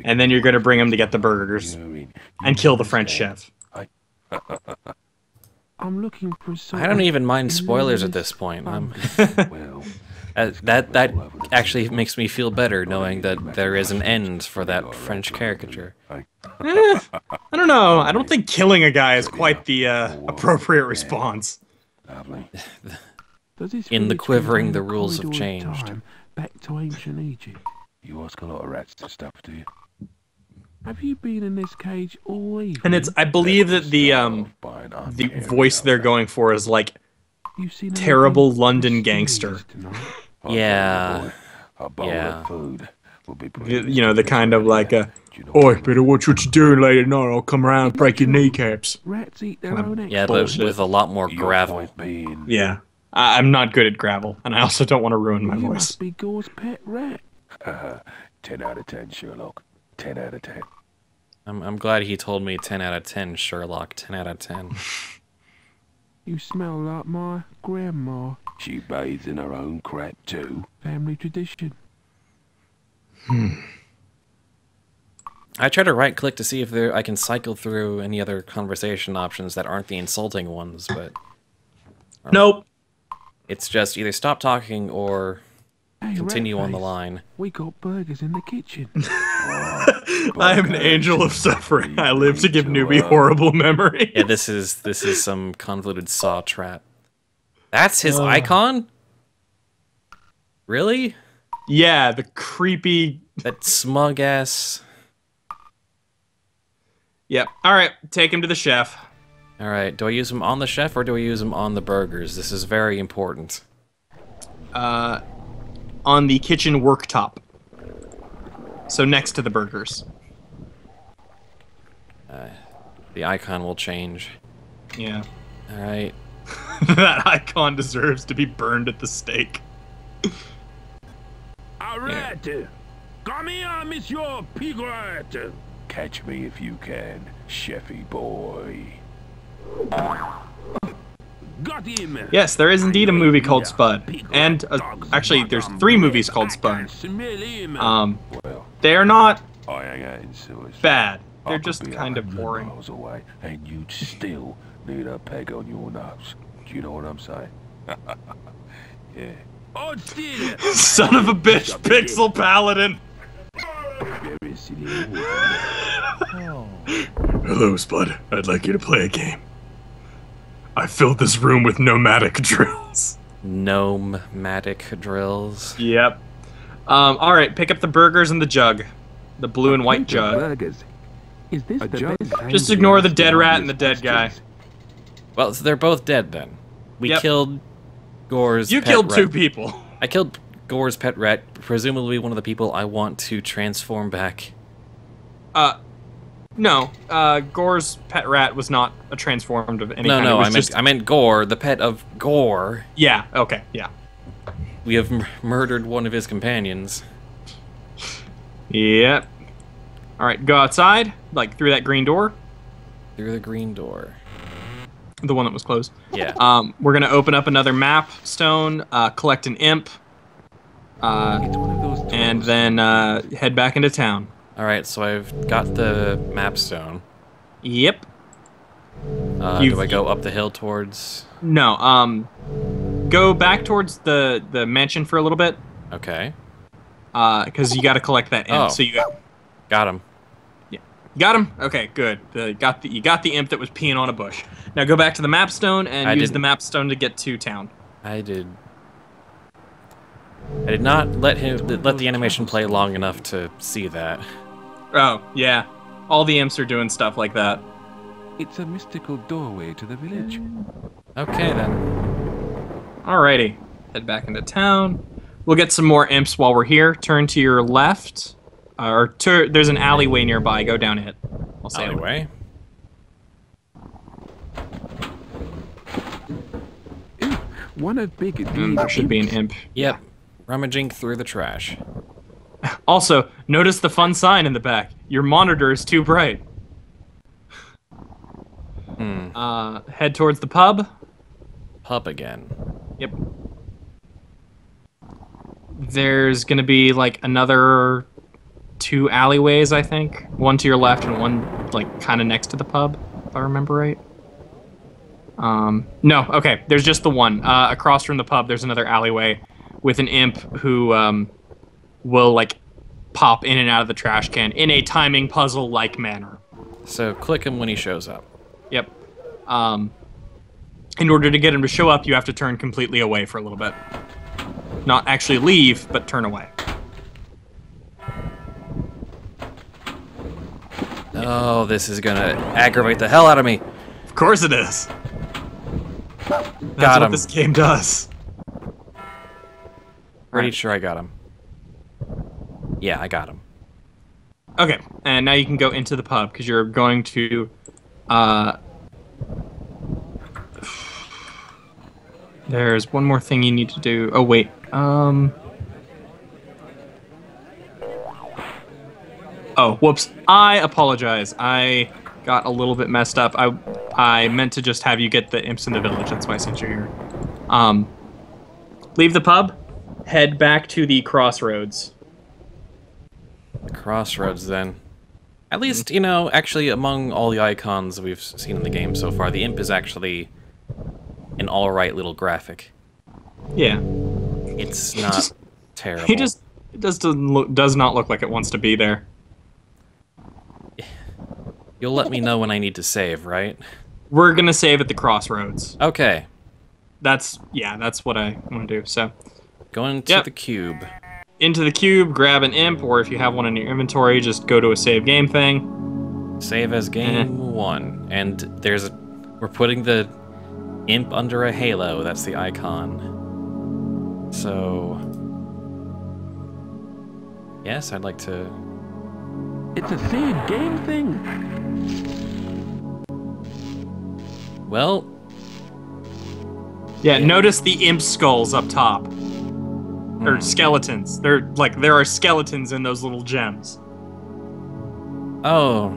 And then you're going to bring him to get the burgers. And kill the French chef. I'm looking for some... I don't even mind spoilers at this point. That actually makes me feel better knowing that there is an end for that French caricature. I don't know. I don't think killing a guy is quite the appropriate response. In the Quivering, the rules have changed. Back to ancient Egypt. You ask a lot of rats to stuff, do you? Have you been in this cage all evening? And it's... I believe that the voice they're going for is like terrible London gangster. Yeah. A bowl of food will be You know, the kind of like oi, better watch what you're doing later tonight, I'll come around and break your kneecaps. Rats eat their own eggs. Yeah, but with a lot more gravel. Yeah. I'm not good at gravel, and I also don't want to ruin my You voice. must be Gore's pet rat. 10 out of 10, Sherlock. 10 out of 10. I'm glad he told me 10 out of 10, Sherlock. 10 out of 10. You smell like my grandma. She bathes in her own crap too. Family tradition. I try to right-click to see if I can cycle through any other conversation options that aren't the insulting ones, but... Nope. It's just either stop talking or Hey, continue on the Ratface, line. We got burgers in the kitchen. I am an angel of suffering. I live to give Newbie horrible memories. Yeah, this is some convoluted saw trap. That's his icon? Really? Yeah, the creepy... That smug-ass... Yep. Alright, take him to the chef. Alright, do I use him on the chef or do I use him on the burgers? This is very important. On the kitchen worktop. So next to the burgers. The icon will change. Yeah. Alright. That icon deserves to be burned at the stake. Arrête! Come here, Monsieur Piglet! Catch me if you can, chefy boy. Got him! Yes, there is indeed a movie called Spud. And, actually, there's 3 movies called Spud. They're not bad. They're just kind of boring. Miles away, and you'd still need a peg on your nose. Do you know what I'm saying? Yeah. Oh, still! Son of a bitch, Pixel Paladin! Very silly. Hello, Spud. I'd like you to play a game. I filled this room with nomadic drills. Nomadic drills. Yep. Alright, pick up the burgers and the jug. The blue and white jug. Burgers. Is this the jug? best Just time ignore to the ask dead all rat these and the dead guy. questions? Well, so they're both dead then. We Yep. killed Gore's You pet killed rat. 2 people. I killed Gore's pet rat, presumably one of the people I want to transform back. No. Gore's pet rat was not a transformed of any kind. No, It was I meant Gore, the pet of Gore. Yeah, okay, yeah. We have murdered one of his companions. Yep. Alright, go outside, like through that green door. Through the green door. The one that was closed. Yeah. We're gonna open up another map stone, collect an imp, It's one of those and tours. then head back into town. Alright, so I've got the map stone. Yep. Do I go up the hill towards... No, go back towards the mansion for a little bit, Okay. because you gotta collect that imp. Oh. So you Got him. got him? Okay, good. You got the imp that was peeing on a bush. Now go back to the map stone and use the map stone to get to town. I did not let the animation play long enough to see that. Oh, yeah. All the imps are doing stuff like that. It's a mystical doorway to the village. Okay, then. Alrighty. Head back into town. We'll get some more imps while we're here. Turn to your left. There's an alleyway nearby. Go down it. I'll say it. Alleyway. One of big There should be an imp. Yep. Rummaging through the trash. Also, notice the fun sign in the back. Your monitor is too bright. Head towards the pub. Pub again. Yep. There's gonna be like another 2 alleyways, I think. One to your left and one like kind of next to the pub, if I remember right. No, okay. There's just the one. Across from the pub, there's another alleyway with an imp who will like pop in and out of the trash can in a timing puzzle-like manner. So click him when he shows up. Yep. In order to get him to show up, you have to turn completely away for a little bit. Not actually leave, but turn away. Oh, this is gonna aggravate the hell out of me. Of course it is. That's Got what him. this game does. Pretty sure I got him. Yeah, I got him. Okay, and now you can go into the pub because you're going to. There's one more thing you need to do. Oh wait. Oh, whoops. I apologize. I got a little bit messed up. I meant to just have you get the imps in the village. That's why I sent you here. Leave the pub, head back to the crossroads. Crossroads, then. At least, you know, actually, among all the icons we've seen in the game so far, the imp is actually an alright little graphic. Yeah. It's not terrible. He just does not look like it wants to be there. You'll let me know when I need to save, right? We're gonna save at the crossroads. Okay. That's what I want to do. So, Going to the cube. Into the cube, grab an imp, or if you have one in your inventory, just go to a save game thing. Save as game 1. And we're putting the imp under a halo. That's the icon. So, yes, I'd like to... It's a save game thing. Well... Yeah, notice the imp skulls up top. Or skeletons. There are skeletons in those little gems. Oh.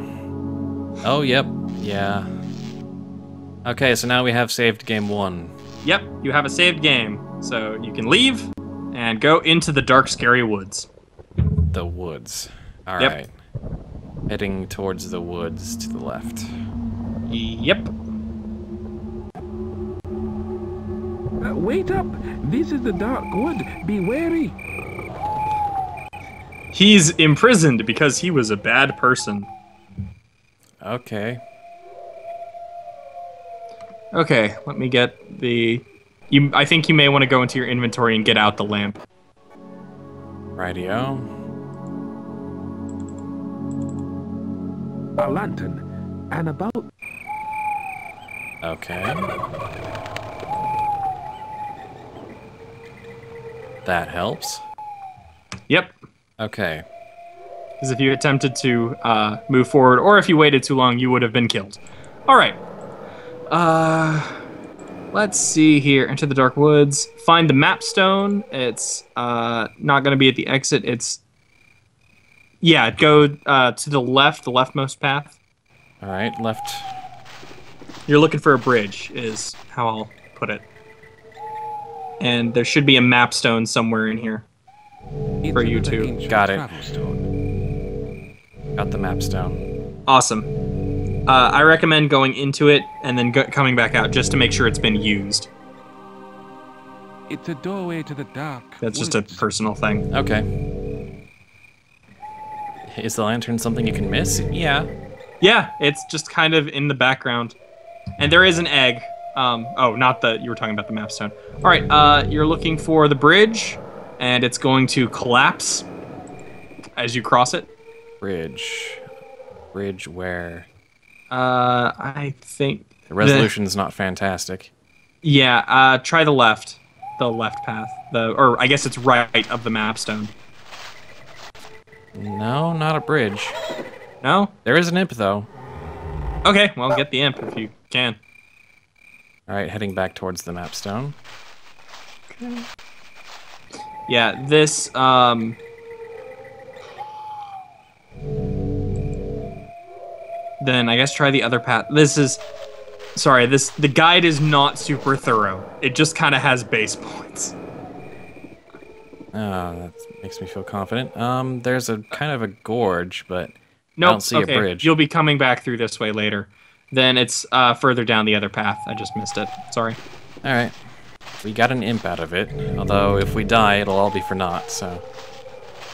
Oh, yep. Yeah. Okay, so now we have saved game 1. Yep, you have a saved game. So you can leave and go into the dark, scary woods. The woods. Alright. Heading towards the woods to the left. Yep. Wait up! This is the dark wood. Be wary. He's imprisoned because he was a bad person. Okay. Okay, let me get the... I think you may want to go into your inventory and get out the lamp. Rightio. A lantern. And about... Okay. That helps. Yep. Okay. Because if you attempted to move forward, or if you waited too long, you would have been killed. Alright. Let's see here. Enter the dark woods. Find the map stone. It's not going to be at the exit. It's... Yeah, go to the left, the leftmost path. Alright, left. You're looking for a bridge, is how I'll put it. And there should be a map stone somewhere in here. For you two. Got it. Got the map stone. Awesome. I recommend going into it and then coming back out just to make sure it's been used. It's a doorway to the dark. That's just a personal thing. Okay. Is the lantern something you can miss? Yeah. Yeah, it's just kind of in the background. And there is an egg. Oh, not the... You were talking about the map stone. Alright, you're looking for the bridge, and it's going to collapse as you cross it. Bridge. Bridge where? I think... The resolution's not fantastic. Yeah, try the left. The left path. Or I guess it's right of the map stone. No, not a bridge. No? There is an imp, though. Okay, well, get the imp if you can. Alright, heading back towards the map stone. Okay. Yeah, this, then I guess try the other path. This is... Sorry, the guide is not super thorough. It just kind of has base points. That makes me feel confident. There's a kind of a gorge, but nope, I don't see a bridge. You'll be coming back through this way later. Then it's further down the other path. I just missed it. Sorry. Alright. We got an imp out of it. Although, if we die, it'll all be for naught, so...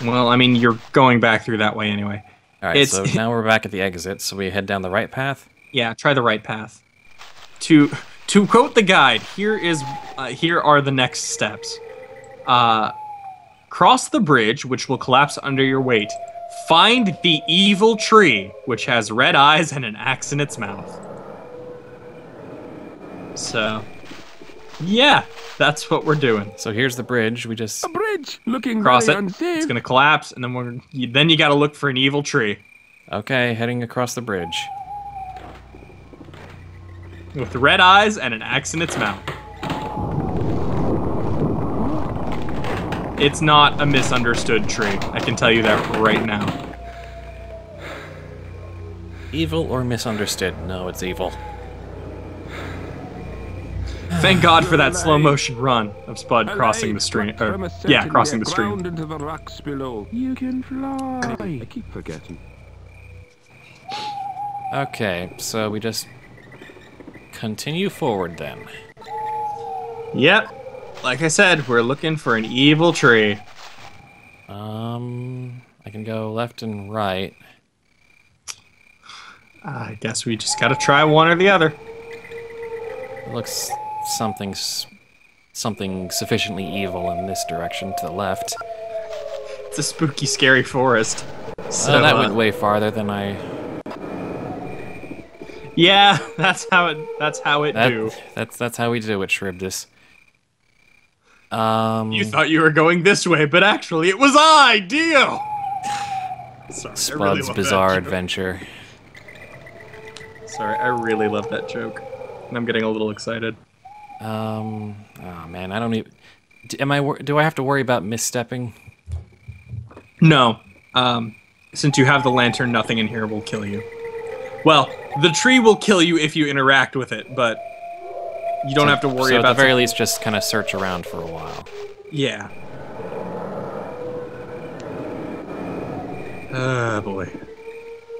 Well, I mean, you're going back through that way anyway. Alright, so now we're back at the exit, so we head down the right path? Yeah, try the right path. To quote the guide, here are the next steps. Cross the bridge, which will collapse under your weight. Find the evil tree, which has red eyes and an axe in its mouth. So, yeah, that's what we're doing. So here's the bridge. We just... A bridge! Looking cross very it. unsafe. It's gonna collapse, and then you gotta look for an evil tree. Okay, heading across the bridge. With red eyes and an axe in its mouth. It's not a misunderstood tree. I can tell you that right now. Evil or misunderstood? No, it's evil. Thank God for that slow motion run of Spud crossing the stream. Yeah, crossing the stream. Into the rocks below. You can fly. I keep forgetting. Okay, so we just continue forward then. Yep. Like I said, we're looking for an evil tree. I can go left and right. I guess we just gotta try one or the other. It looks something sufficiently evil in this direction to the left. It's a spooky, scary forest. So that went way farther than I. Yeah, that's how it do. That's how we do it, Shribdus. You thought you were going this way, but actually it was I, Dio! Sorry, Spud's Bizarre Adventure. Sorry, I really love that joke. And I'm getting a little excited. Oh man, I don't even... Do I have to worry about misstepping? No. Since you have the lantern, nothing in here will kill you. Well, the tree will kill you if you interact with it, but you don't have to worry about... So at the very least, just kind of search around for a while. Yeah. Oh, boy.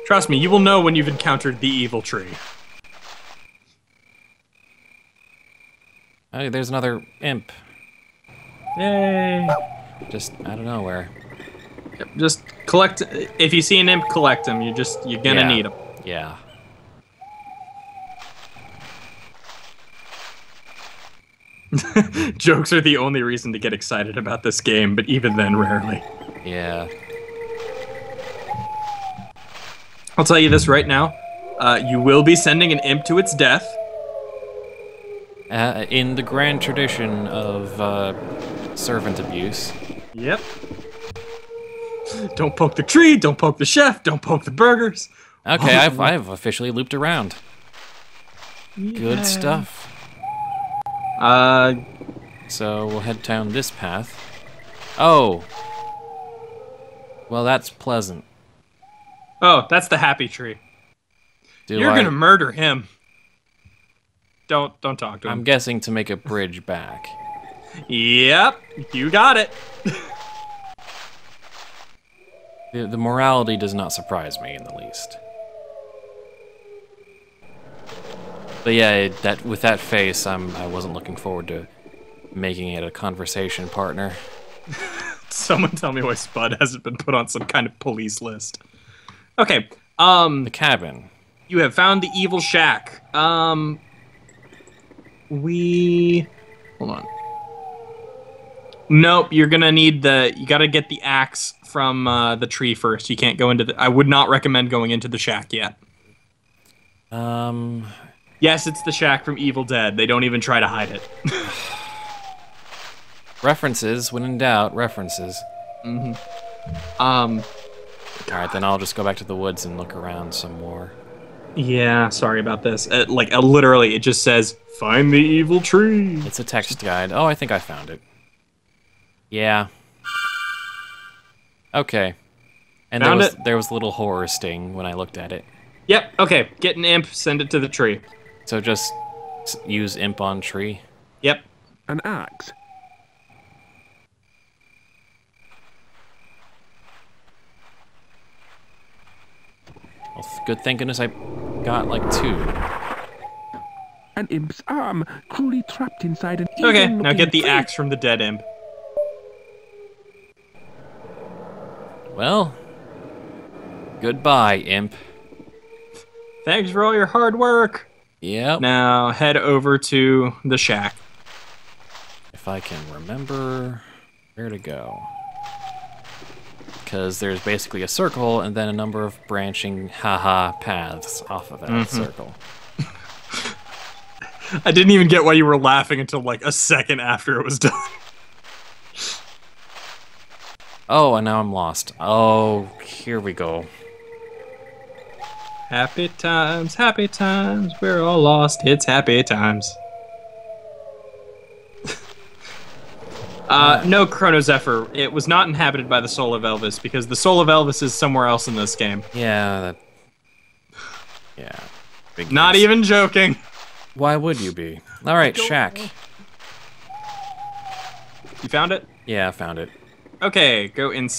Trust me, you will know when you've encountered the evil tree. Oh, there's another imp. Yay! Just out of nowhere. Yep, just collect... If you see an imp, collect them. You're gonna need them. Yeah. Jokes are the only reason to get excited about this game, but even then, rarely. Yeah. I'll tell you this right now. You will be sending an imp to its death. In the grand tradition of servant abuse. Yep. Don't poke the tree, don't poke the chef, don't poke the burgers. Okay, I've officially looped around. Yeah. Good stuff. So we'll head down this path. Oh. Well, that's pleasant. Oh, that's the happy tree. You're gonna murder him. Don't talk to him. I'm guessing to make a bridge back. Yep, you got it. The morality does not surprise me in the least. But yeah, with that face, I wasn't looking forward to making it a conversation partner. Someone tell me why Spud hasn't been put on some kind of police list. Okay, the cabin. You have found the evil shack. Hold on. Nope, you're gonna need you gotta get the axe from the tree first. You can't go into I would not recommend going into the shack yet. Yes, it's the shack from Evil Dead. They don't even try to hide it. References, when in doubt, references. Mm-hmm. Alright, then I'll just go back to the woods and look around some more. Yeah, sorry about this. Literally, it just says, find the evil tree. It's a text guide. Oh, I think I found it. Yeah. Okay. And there was a little horror sting when I looked at it. Yep, okay. Get an imp, send it to the tree. So just use imp on tree? Yep. An axe? Well, good thank goodness I got like 2. An imp's arm, cruelly trapped inside an Okay, now get the axe from the dead imp. Well, goodbye, imp. Thanks for all your hard work. Yep. Now head over to the shack. If I can remember where to go. Because there's basically a circle and then a number of branching haha paths off of that circle. I didn't even get why you were laughing until like a second after it was done. Oh, and now I'm lost. Oh, here we go. Happy times, we're all lost, it's happy times. No, Chrono Zephyr, it was not inhabited by the Soul of Elvis, because the Soul of Elvis is somewhere else in this game. Yeah, yeah. Not even joking. Why would you be? All right, shack. You found it? Yeah, I found it. Okay, go in.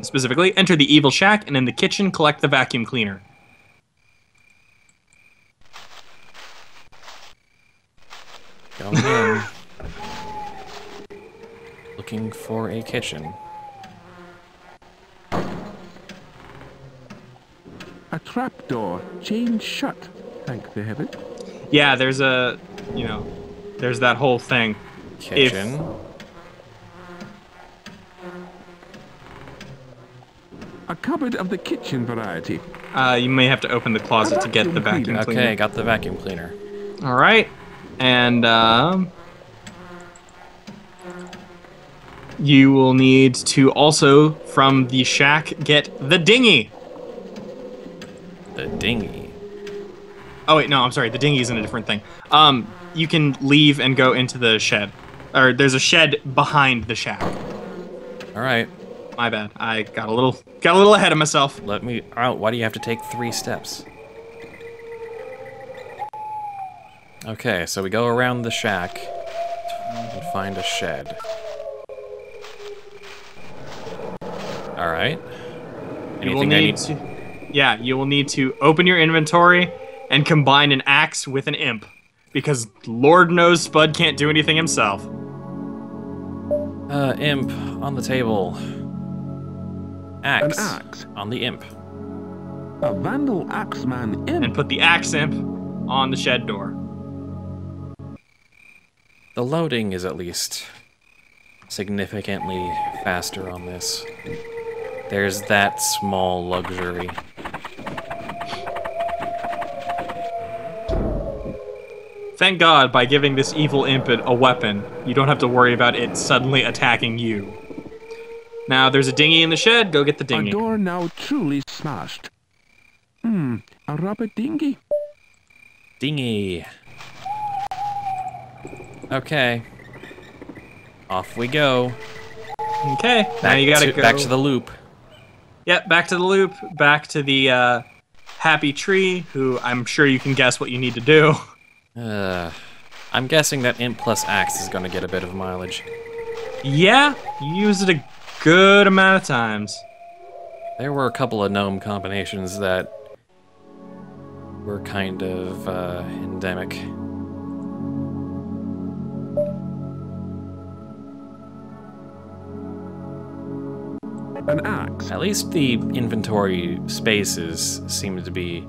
Specifically, enter the evil shack, and in the kitchen, collect the vacuum cleaner. Going in. Looking for a kitchen. A trapdoor, chained shut, thank the heaven. Yeah, there's a, you know, there's that whole thing. Kitchen. A cupboard of the kitchen variety. You may have to open the closet to get the vacuum cleaner. Okay, got the vacuum cleaner. All right, and you will need to also, from the shack, get the dinghy. The dinghy. Oh wait, no, I'm sorry. The dinghy is in a different thing. You can leave and go into the shed, or there's a shed behind the shack. All right. My bad. I got a little ahead of myself. Let me out. Why do you have to take 3 steps? Okay, so we go around the shack and find a shed. All right. Anything I need to? Yeah, you will need to open your inventory and combine an axe with an imp, because Lord knows Spud can't do anything himself. Imp on the table. Axe. An axe. On the imp. A vandal axeman imp. And put the axe imp on the shed door. The loading is at least significantly faster on this. There's that small luxury. Thank God, by giving this evil imp a weapon, you don't have to worry about it suddenly attacking you. Now, there's a dinghy in the shed. Go get the dinghy. A door now truly smashed. A rubber dinghy. Dinghy. Okay. Off we go. Okay. Now you gotta go. Back to the loop. Yep, back to the loop. Back to the happy tree, who I'm sure you can guess what you need to do. I'm guessing that imp plus axe is gonna get a bit of mileage. Yeah, you use it a good amount of times. There were a couple of gnome combinations that were kind of endemic. An axe. At least the inventory spaces seem to be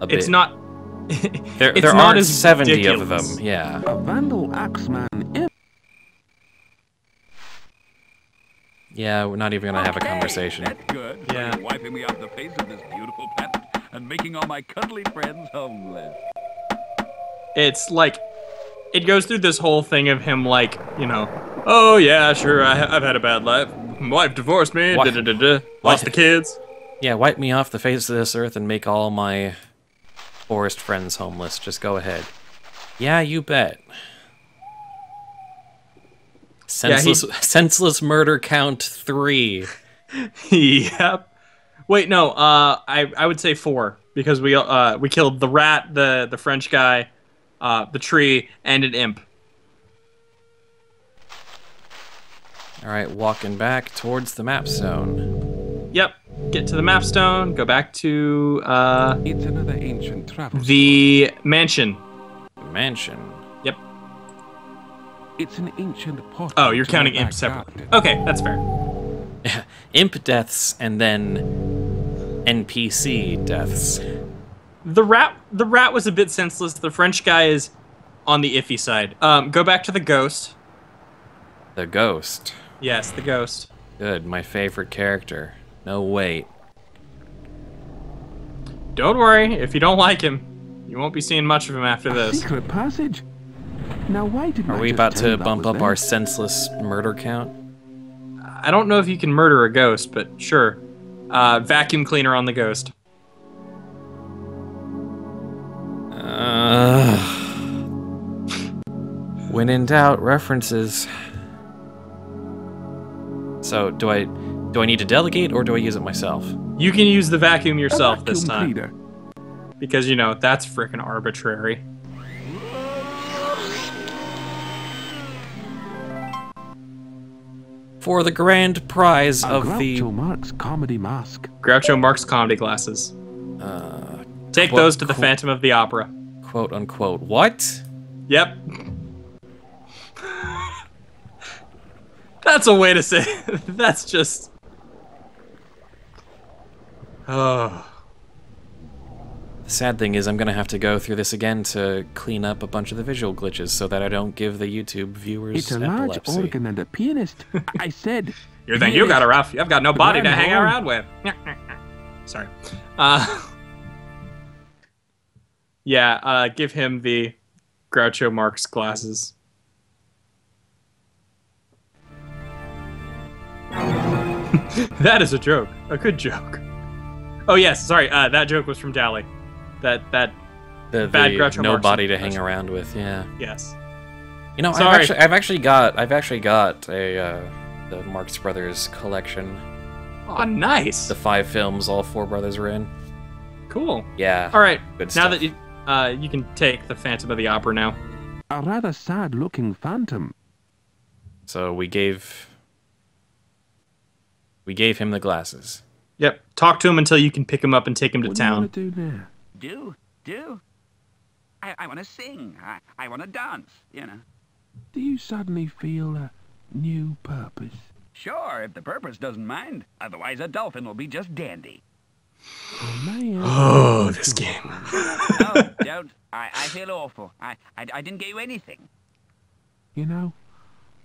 a bit... It's not... There not aren't as 70 ridiculous. of them, yeah. A vandal axeman imp. Yeah, we're not even gonna have a conversation. That's good. Yeah. You're wiping me off the face of this beautiful planet and making all my cuddly friends homeless. It's like... It goes through this whole thing of him like, you know, oh yeah, sure, I've had a bad life. My wife divorced me, What? lost the kids. Yeah, wipe me off the face of this earth and make all my forest friends homeless. Just go ahead. Yeah, you bet. Senseless murder count 3. Yep. Wait, no, I would say 4, because we killed the rat, the French guy, the tree, and an imp. Alright, walking back towards the map zone. Yep. Get to the map stone, go back to It's another ancient travel. the mansion. Mansion. Yep. It's an ancient portal. Oh, you're to counting my imp back separately. garden. Okay, that's fair. Imp deaths and then NPC deaths. The rat was a bit senseless. The French guy is on the iffy side. Go back to the ghost. The ghost. Yes, the ghost. Good, my favorite character. No, wait. Don't worry, if you don't like him, you won't be seeing much of him after A this. secret passage. Now why didn't Are I we just about tell to you that bump was up there? our senseless murder count? I don't know if you can murder a ghost, but sure. Vacuum cleaner on the ghost. When in doubt, references. So, do I need to delegate or do I use it myself? You can use the vacuum A yourself this vacuum time. cleaner. Because, you know, that's frickin' arbitrary. For the grand prize of the... Groucho Marx comedy mask. Groucho Marx comedy glasses. Take those to the Phantom of the Opera. Quote unquote. What? Yep. That's a way to say it. That's just... Oh. The sad thing is I'm going to have to go through this again to clean up a bunch of the visual glitches so that I don't give the YouTube viewers It's a large epilepsy. organ and a pianist. I said... You think you got it rough. You've got no body to hang around with. Sorry. Yeah, give him the Groucho Marx glasses. That is a joke. A good joke. Oh, yes, sorry. That joke was from Dally. That bad Groucho no Marx body to hang around with, yeah. Yes. You know, Sorry. I've actually got a the Marx Brothers collection. Oh, nice. The 5 films all 4 brothers were in. Cool. Yeah. All right. Good Now stuff. that you can take the Phantom of the Opera now. A rather sad-looking phantom. So we gave him the glasses. Yep. Talk to him until you can pick him up and take him to What do you town. want to do now? Do? I want to sing. I want to dance, you know. Do you suddenly feel a new purpose? Sure, if the purpose doesn't mind. Otherwise, a dolphin will be just dandy. Oh, this game. No, don't. I feel awful. I didn't get you anything. You know,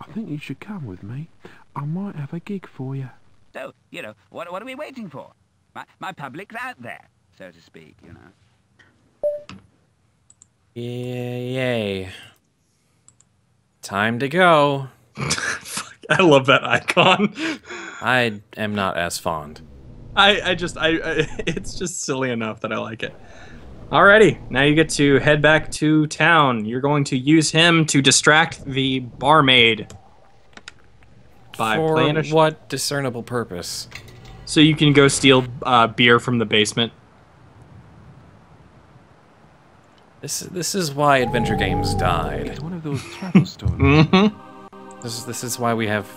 I think you should come with me. I might have a gig for you. So, you know, what are we waiting for? My public's out there, so to speak, you know. Yay. Time to go. I love that icon. I am not as fond. It's just silly enough that I like it. Alrighty, now you get to head back to town. You're going to use him to distract the barmaid. By For playing what discernible purpose? So you can go steal beer from the basement. This is why adventure games died. It's one of those travel stories. Mm-hmm. This is why we have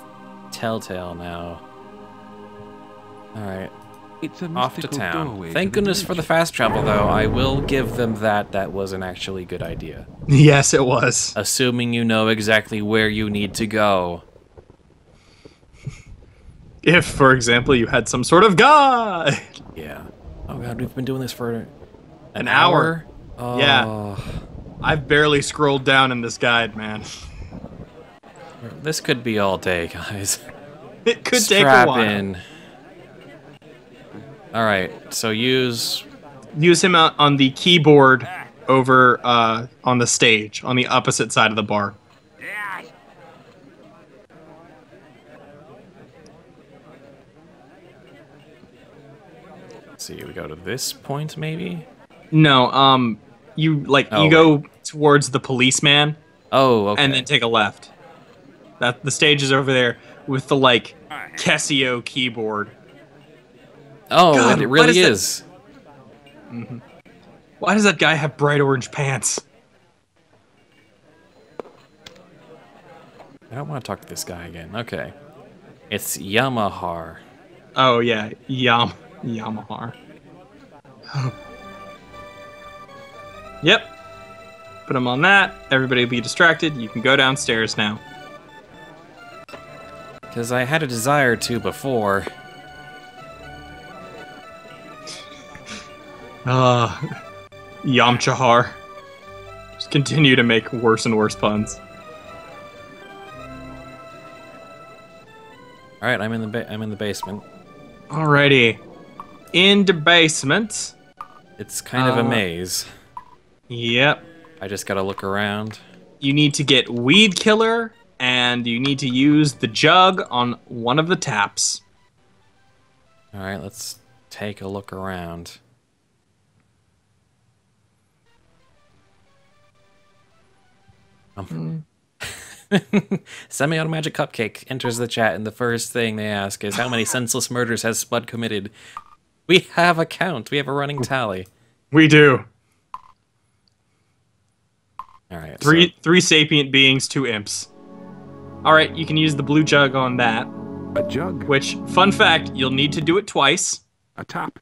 Telltale now. Alright. It's a Off to mystical town. doorway Thank to the goodness for the beach. fast travel, though. I will give them that. That was an actually good idea. Yes, it was. Assuming you know exactly where you need to go. If, for example, you had some sort of guide. Yeah. Oh god, we've been doing this for An hour. Oh. Yeah. I've barely scrolled down in this guide, man. This could be all day, guys. It could take a Strap while. in. Alright, so use Him out on the keyboard over on the stage, on the opposite side of the bar. Yeah. let's see, we go to this point maybe? No, you go towards the policeman Oh, okay. and then take a left. That the stage is over there with the Casio keyboard. Oh, God, it what really is is. Mm-hmm. Why does that guy have bright orange pants? I don't want to talk to this guy again. Okay. It's Yamahar. Oh yeah, Yamahar. Yep. Put him on that. Everybody will be distracted. You can go downstairs now. Because I had a desire to before. Yamchahar. Just continue to make worse and worse puns. All right, I'm in the basement. Alrighty. In the basement. It's kind of a maze. Yep. I just gotta look around. You need to get Weed Killer, and you need to use the jug on one of the taps. All right, let's take a look around. Semi-automatic cupcake enters the chat, and the first thing they ask is, how many senseless murders has Spud committed? We have a count. We have a running tally. We do. All right. Three sapient beings, 2 imps. All right, you can use the blue jug on that. A jug. Which, fun fact, you'll need to do it twice. A tap.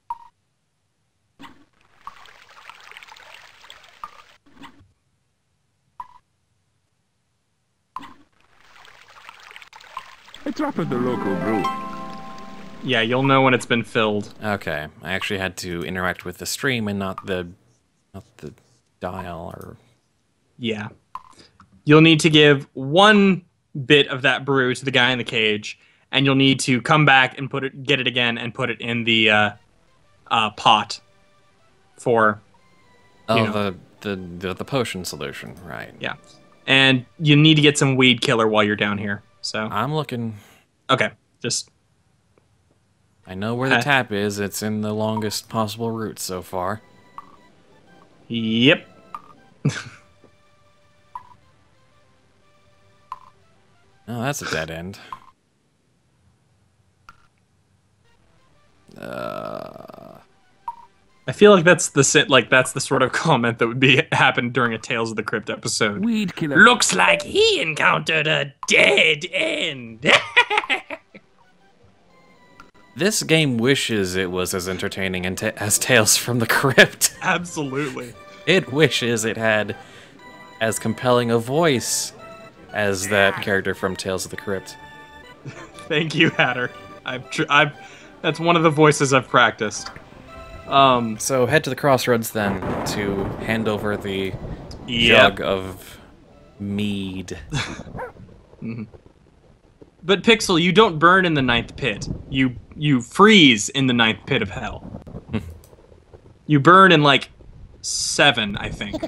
A drop of the local brew. Yeah, you'll know when it's been filled. Okay, I actually had to interact with the stream and not the dial or. Yeah. You'll need to give 1 bit of that brew to the guy in the cage, and you'll need to come back and get it again and put it in the pot for. The potion solution, right? Yeah, and you need to get some weed killer while you're down here. So I'm looking. Okay, just. I know where the tap is. It's in the longest possible route so far. Yep. Oh, that's a dead end. I feel like that's the sort of comment that would happen during a Tales of the Crypt episode. Weed killer. Looks like he encountered a dead end. This game wishes it was as entertaining as Tales from the Crypt. Absolutely. It wishes it had as compelling a voice as that character from Tales of the Crypt. Thank you, Hatter. That's one of the voices I've practiced. So head to the crossroads then to hand over the jug of mead. But Pixel, you don't burn in the 9th pit. You freeze in the 9th pit of hell. You burn in like 7, I think.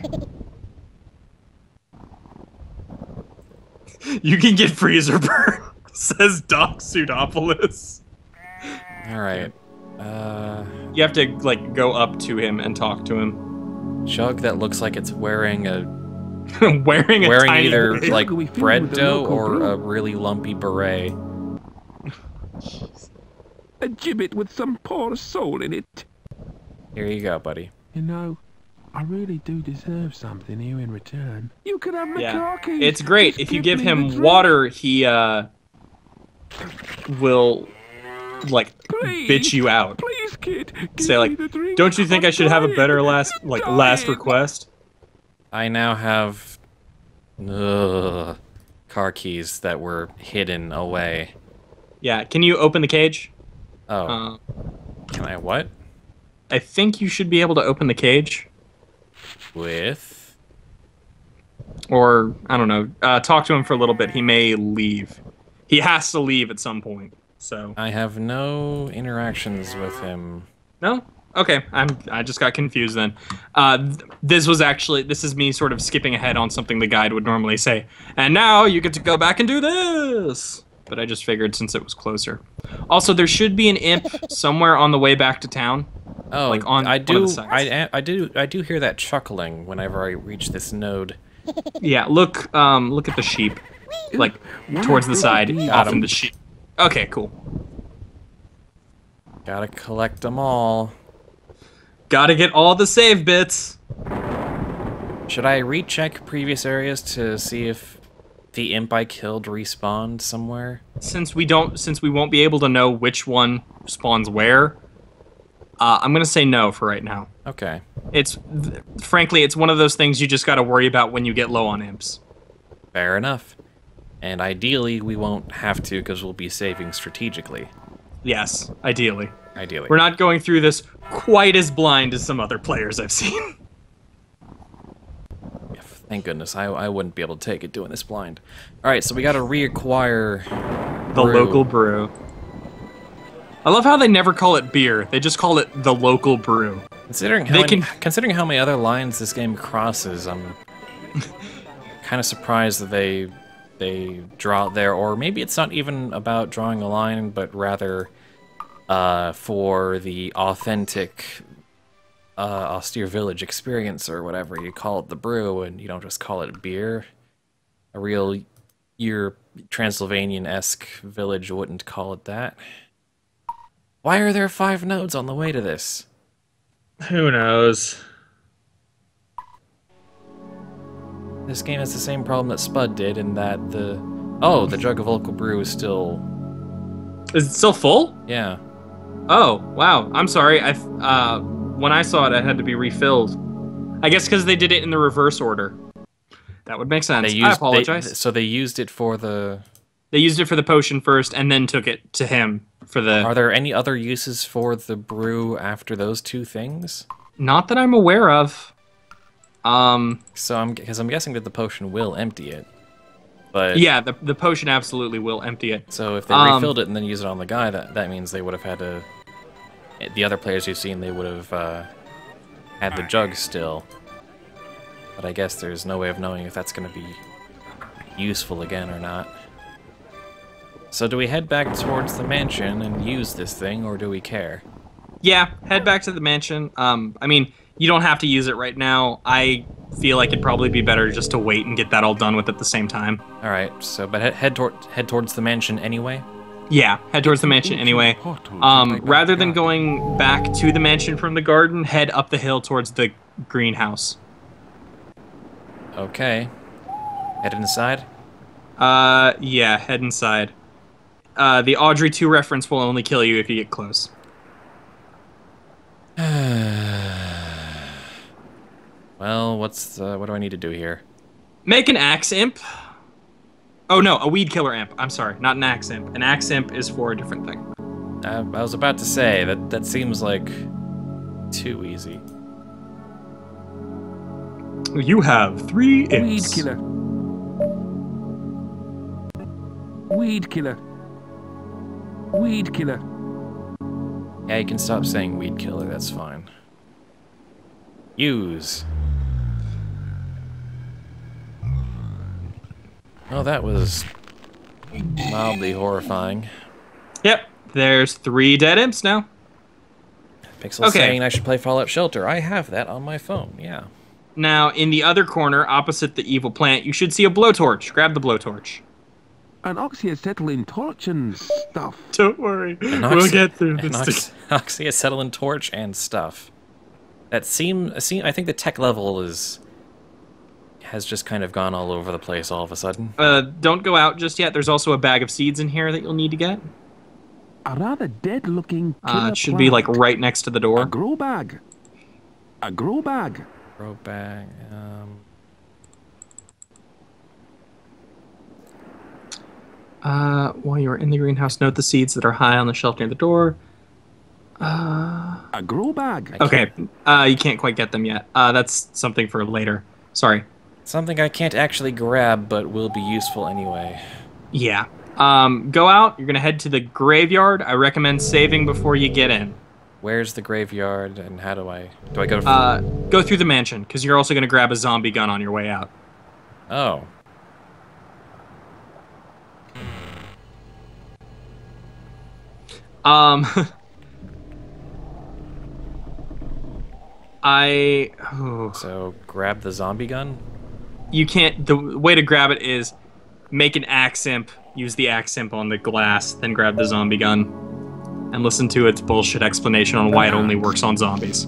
You can get freezer burn, says Doc Pseudopolis. All right. You have to like go up to him and talk to him. Jug that looks like it's wearing a wearing tiny either bit. like bread dough or a really lumpy beret. A gibbet with some poor soul in it. Here you go, buddy. You know, I really do deserve something here in return. You could have my car keys. It's great. Just if you give me the him drink. water, he will like Please, bitch you out. Please, kid. Give Say me like, the drink. don't you think I should have a better last dying. request? I now have car keys that were hidden away. Yeah. Can you open the cage? Oh. Can I what? I think you should be able to open the cage. With? Or, I don't know, talk to him for a little bit. He may leave. He has to leave at some point, so... I have no interactions with him. No? Okay, I just got confused then. This is me sort of skipping ahead on something the guide would normally say. And now you get to go back and do this! But I just figured since it was closer. Also, there should be an imp somewhere on the way back to town. Oh, like on I one of the do. sides. I do hear that chuckling whenever I reach this node. Yeah, look at the sheep, like towards the side, off from the sheep. Okay, cool. Gotta collect them all. Gotta get all the save bits. Should I recheck previous areas to see if the imp I killed respawned somewhere? Since we won't be able to know which one spawns where, I'm gonna say no for right now. Okay. Frankly, it's one of those things you just gotta worry about when you get low on imps. Fair enough. And ideally, we won't have to because we'll be saving strategically. Yes, ideally. Ideally. We're not going through this quite as blind as some other players I've seen. Yeah, thank goodness. I wouldn't be able to take it doing this blind. Alright, so we gotta reacquire the local brew. I love how they never call it beer. They just call it the local brew. Considering how many other lines this game crosses, I'm kind of surprised that they draw it there. Or maybe it's not even about drawing a line, but rather for the authentic austere village experience or whatever. You call it the brew, and you don't just call it beer. A real Transylvanian-esque village wouldn't call it that. Why are there 5 nodes on the way to this? Who knows? This game has the same problem that Spud did in that the diabolical brew is still... Is it still full? Yeah. Oh, wow. I'm sorry. When I saw it, it had to be refilled. I guess because they did it in the reverse order. That would make sense. I apologize. So they used it for the... They used it for the potion first, and then took it to him for the... Are there any other uses for the brew after those two things? Not that I'm aware of. Because I'm guessing that the potion will empty it. But yeah, the potion absolutely will empty it. So if they refilled it and then used it on the guy, that means they would have had to... The other players you've seen, they would have had the jug still. But I guess there's no way of knowing if that's going to be useful again or not. So do we head back towards the mansion and use this thing, or do we care? Yeah, head back to the mansion. I mean, you don't have to use it right now. I feel like it'd probably be better just to wait and get that all done with at the same time. All right, so but head towards the mansion anyway? Yeah, head towards the mansion anyway. Rather than going back to the mansion from the garden, head up the hill towards the greenhouse. Okay. Head inside? Yeah, head inside. The Audrey 2 reference will only kill you if you get close. Well, what do I need to do here? Make an axe imp. Oh no, a weed killer imp. I'm sorry, not an axe imp. An axe imp is for a different thing. I was about to say, that seems like too easy. You have 3 imps. Weed killer. Weed killer. Weed killer. Yeah, you can stop saying weed killer, that's fine. Use. Oh, that was mildly horrifying. Yep, there's 3 dead imps now. Pixel's saying I should play Fallout Shelter. I have that on my phone, yeah. Now, in the other corner, opposite the evil plant, you should see a blowtorch. Grab the blowtorch. An oxyacetylene torch and stuff. Don't worry, we'll get through this. Oxyacetylene torch and stuff. That I think the tech level has just kind of gone all over the place all of a sudden. Don't go out just yet. There's also a bag of seeds in here that you'll need to get. A rather dead-looking it should be like right next to the door. A grow bag. A grow bag. Grow bag. While you are in the greenhouse, note the seeds that are high on the shelf near the door. A grow bag. Okay, you can't quite get them yet. That's something for later. Sorry. Something I can't actually grab, but will be useful anyway. Yeah. Go out. You're gonna head to the graveyard. I recommend saving before you get in. Where's the graveyard, and how do I go? Go through the mansion, because you're also gonna grab a zombie gun on your way out. Oh. So grab the zombie gun? You can't. The way to grab it is make an axe imp, use the axe imp on the glass, then grab the zombie gun, and listen to its bullshit explanation on why it only works on zombies.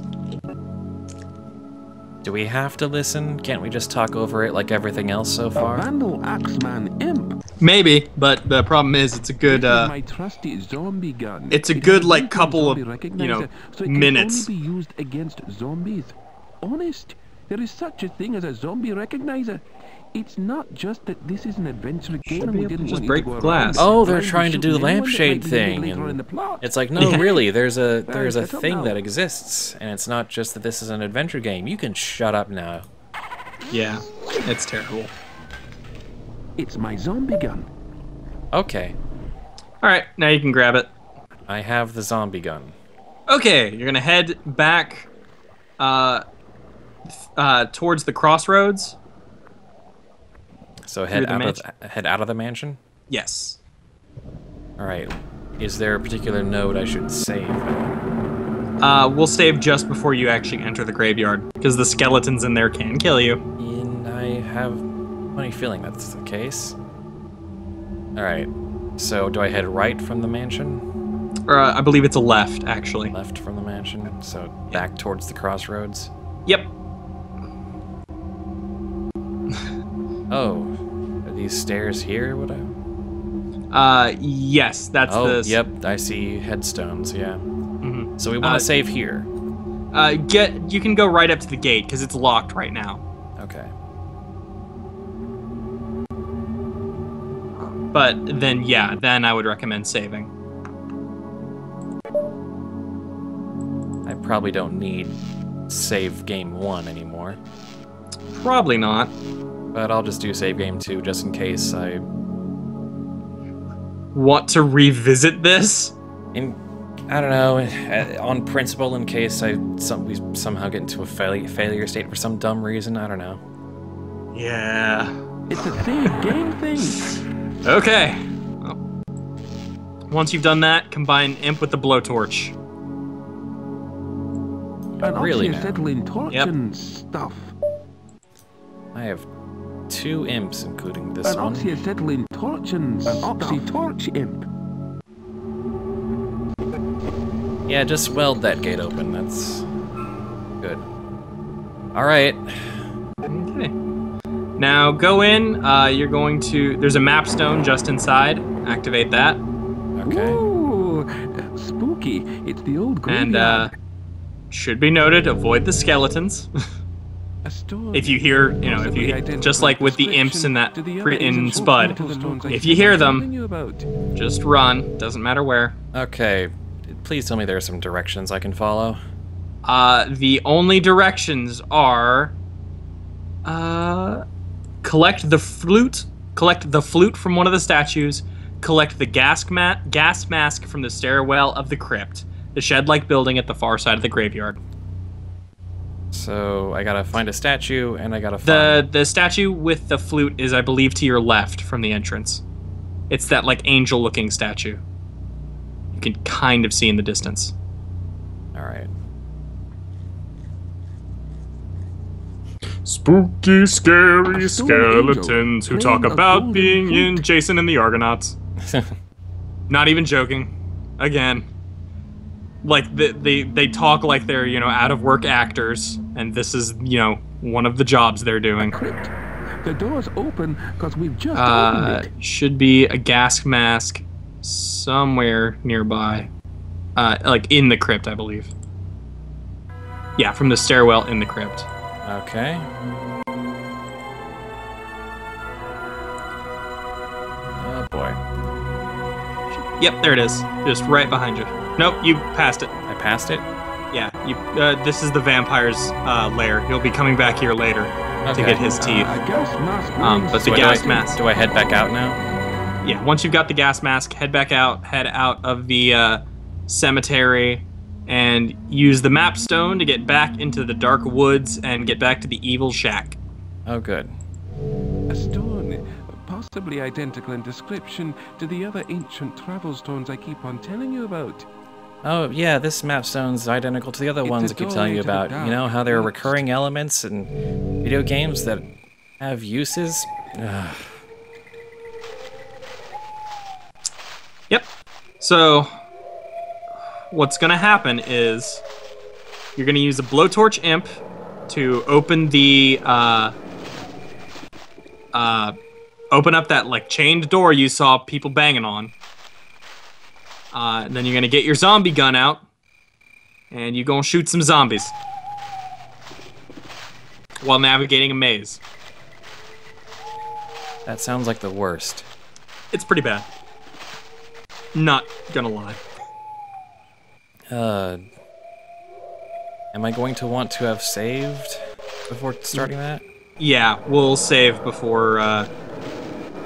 Do we have to listen? Can't we just talk over it like everything else so far? Vandal Axeman Imp. Maybe, but the problem is it's a good my trusty zombie gun. It's a good like couple of minutes. So it can only be used against zombies. Honest, there is such a thing as a zombie recognizer. It's not just that this is an adventure game and we didn't just want break you to go glass. around Oh, they're trying to do the lampshade thing. And It's like, no, really, there's a thing that exists, and it's not just that this is an adventure game. You can shut up now. Yeah, it's terrible. It's my zombie gun. Okay. Alright, now you can grab it. I have the zombie gun. Okay, you're gonna head back towards the crossroads. So head out of the mansion? Yes. Alright. Is there a particular node I should save? We'll save just before you actually enter the graveyard, because the skeletons in there can kill you. And I have a funny feeling that's the case. Alright. So do I head right from the mansion? Or I believe it's a left, actually. Left from the mansion, so back towards the crossroads. Yep. Oh, are these stairs here? What yes, that's the... Oh, yep, I see headstones, yeah. So we want to save here. You can go right up to the gate, because it's locked right now. Okay. But then, yeah, then I would recommend saving. I probably don't need save game 1 anymore. Probably not. But I'll just do save game 2 just in case I... Want to revisit this? I don't know, on principle, in case we somehow get into a failure state for some dumb reason. I don't know. Yeah. It's a save game thing. Okay. Well, once you've done that, combine imp with the blowtorch. And Really now? Oxy-acetylene torch Yep. and stuff. I have 2 imps, including this An one. oxy-acetylene torch and an oxy-torch imp. Yeah, just weld that gate open. That's good. All right. Okay. Now go in. You're going to... There's a map stone just inside. Activate that. Okay. Ooh, spooky. It's the old And, graveyard. should be noted, avoid the skeletons. A stone. If you hear, just like with the imps in that in Spud, if you hear them, just run. Doesn't matter where. Okay. Please tell me there are some directions I can follow. The only directions are, collect the flute from one of the statues, collect the gas mask from the stairwell of the crypt, the shed-like building at the far side of the graveyard. So I gotta find a statue, and I gotta find... The statue with the flute is, I believe, to your left from the entrance. It's that, like, angel-looking statue. You can kind of see in the distance. Alright. Spooky, scary A stone skeletons who angel talk playing a about golden being in flute. Jason and the Argonauts. Not even joking. Again. Like, they talk like they're, out-of-work actors, and this is, one of the jobs they're doing. Crypt. The door's open because we've just opened it. Should be a gas mask somewhere nearby. Like, in the crypt, I believe. Yeah, from the stairwell in the crypt. Okay. Oh boy. Yep, there it is. Just right behind you. Nope, you passed it. I passed it? Yeah, this is the vampire's lair. He'll be coming back here later to Okay. get his teeth. A gas mask. But the So gas mask. do I head back out now? Yeah, once you've got the gas mask, head out of the cemetery, and use the map stone to get back into the dark woods and get back to the evil shack. Oh, good. A stone, possibly identical in description to the other ancient travel stones I keep on telling you about. Oh, yeah, this map stone's identical to the other It's ones a I keep door telling you into the about. dark You know how there are forest. recurring elements in video games that have uses? Ugh. Yep. So, what's gonna happen is you're gonna use a blowtorch imp to open the open up that like chained door you saw people banging on. And then you're gonna get your zombie gun out, and you're gonna shoot some zombies while navigating a maze. That sounds like the worst. It's pretty bad. Not gonna lie. Am I going to want to have saved before starting that? Yeah, we'll save before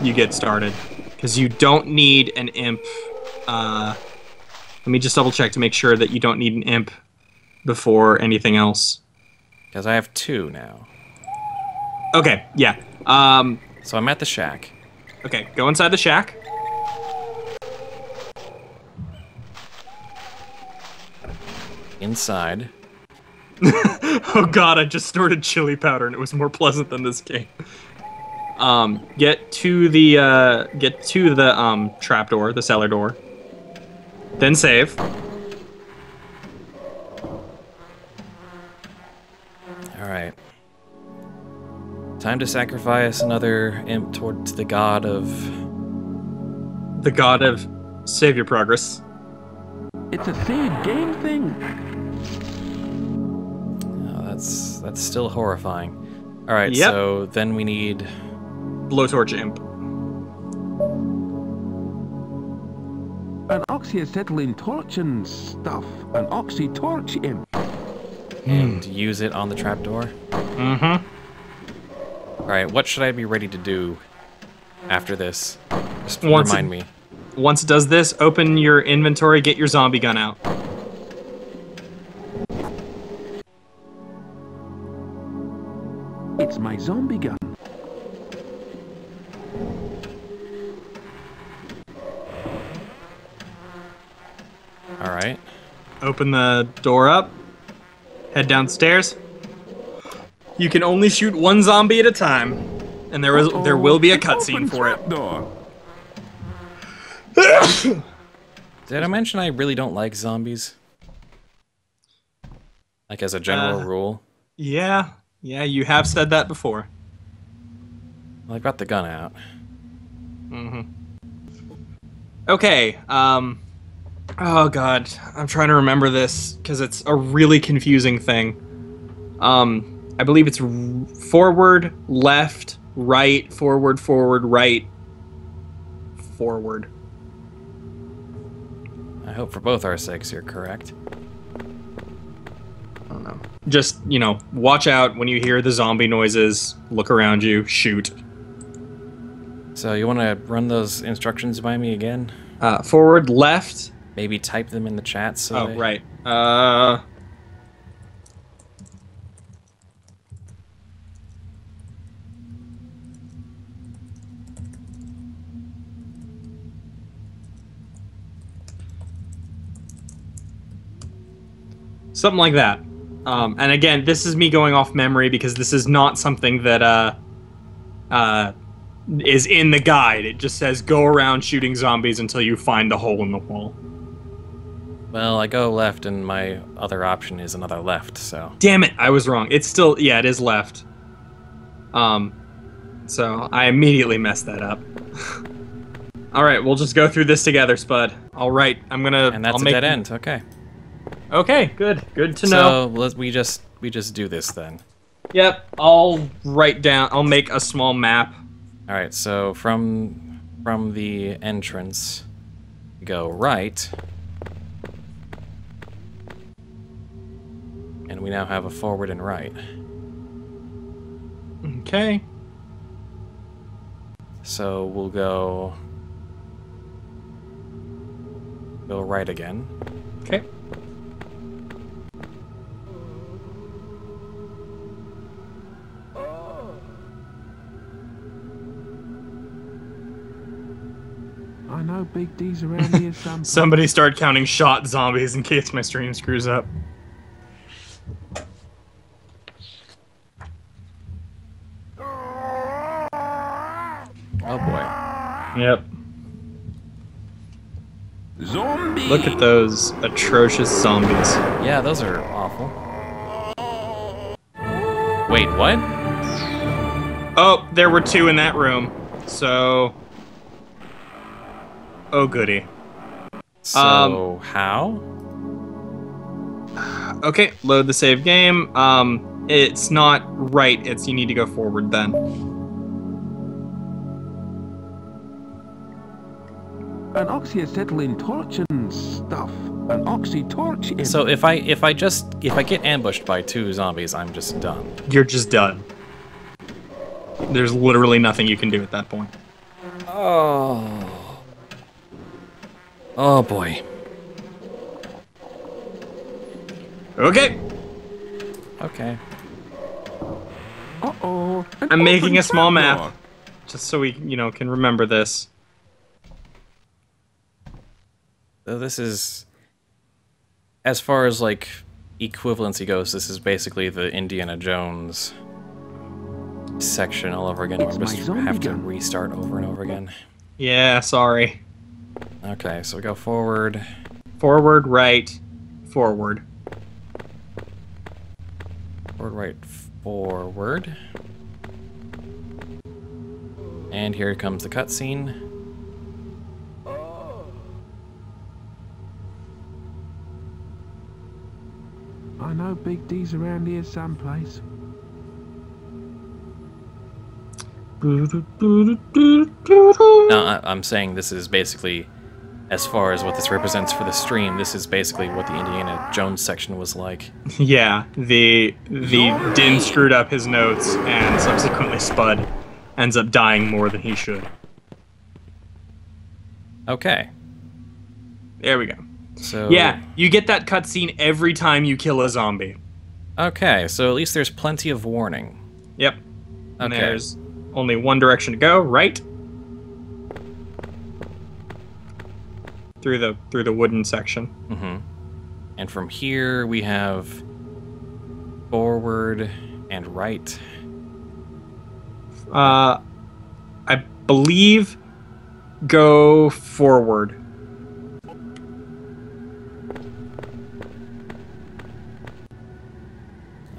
you get started, because you don't need an imp. Let me just double check to make sure that you don't need an imp before anything else. Because I have 2 now. Okay, yeah. So I'm at the shack. Okay, go inside the shack. Inside. Oh god, I just snorted chili powder and it was more pleasant than this game. Get to the trapdoor, the cellar door. Then save. Alright. Time to sacrifice another imp towards the god of... The god of save your progress. It's a save game thing. Oh, that's still horrifying. Alright, Yep. so then we need... Blowtorch imp. An oxyacetylene torch and stuff. An oxy torch imp. and use it on the trapdoor. Mm-hmm. Alright, what should I be ready to do after this? Just Once remind me. Once it does this, open your inventory, get your zombie gun out. It's my zombie gun. Alright. Open the door up. Head downstairs. You can only shoot one zombie at a time, and there will be a cutscene for it. Door. Did I mention I really don't like zombies? Like as a general rule? Yeah, you have said that before. Well, I got the gun out. Mm-hmm. Okay, oh god, I'm trying to remember this, because it's a really confusing thing. I believe it's forward, left, right, forward, forward, right, forward. I hope for both our sakes you're correct. I don't know. Just, you know, watch out when you hear the zombie noises, look around you, shoot. So you want to run those instructions by me again? Forward, left. Maybe type them in the chat so they... Right. Something like that. And again, this is me going off memory because this is not something that is in the guide. It just says go around shooting zombies until you find the hole in the wall. Well, I go left and my other option is another left, so... Damn it, I was wrong. It's still, yeah, it is left. So I immediately messed that up. Alright, we'll just go through this together, Spud. Alright, I'm gonna... And that's a dead end, okay. Okay, good. Good to know. So we just do this then. Yep, I'll make a small map. Alright, so from the entrance, go right. And we now have a forward and right. Okay. So we'll go right again. Okay. I know Big D's around here somewhere. Somebody start counting shot zombies in case my stream screws up. Oh boy. Yep. Zombie! Look at those atrocious zombies. Yeah, those are awful. Wait, what? Oh, there were two in that room. So... Oh, goody. So, how? Okay, load the save game. It's not right, it's you need to go forward then. An oxyacetylene torch and stuff. An oxy torch imp. So if I get ambushed by two zombies, I'm just done. You're just done. There's literally nothing you can do at that point. Oh. Oh boy. Okay. Okay. Uh-oh. I'm making a small map. Just so we, you know, can remember this. So this is, as far as like equivalency goes, this is basically the Indiana Jones section all over again. It's We just my zombie have to gun. restart over and over again. Yeah, sorry. Okay, so we go forward. Forward, right, forward. Forward, right, forward. And here comes the cutscene. I know Big D's around here someplace. Now, I'm saying this is basically, as far as what this represents for the stream, this is basically what the Indiana Jones section was like. Yeah, the Din screwed up his notes, and subsequently Spud ends up dying more than he should. Okay. There we go. So Yeah, you get that cutscene every time you kill a zombie. Okay, so at least there's plenty of warning. Yep. And Okay. there's only one direction to go, right? Through the wooden section. Mm-hmm. And from here we have forward and right. I believe go forward.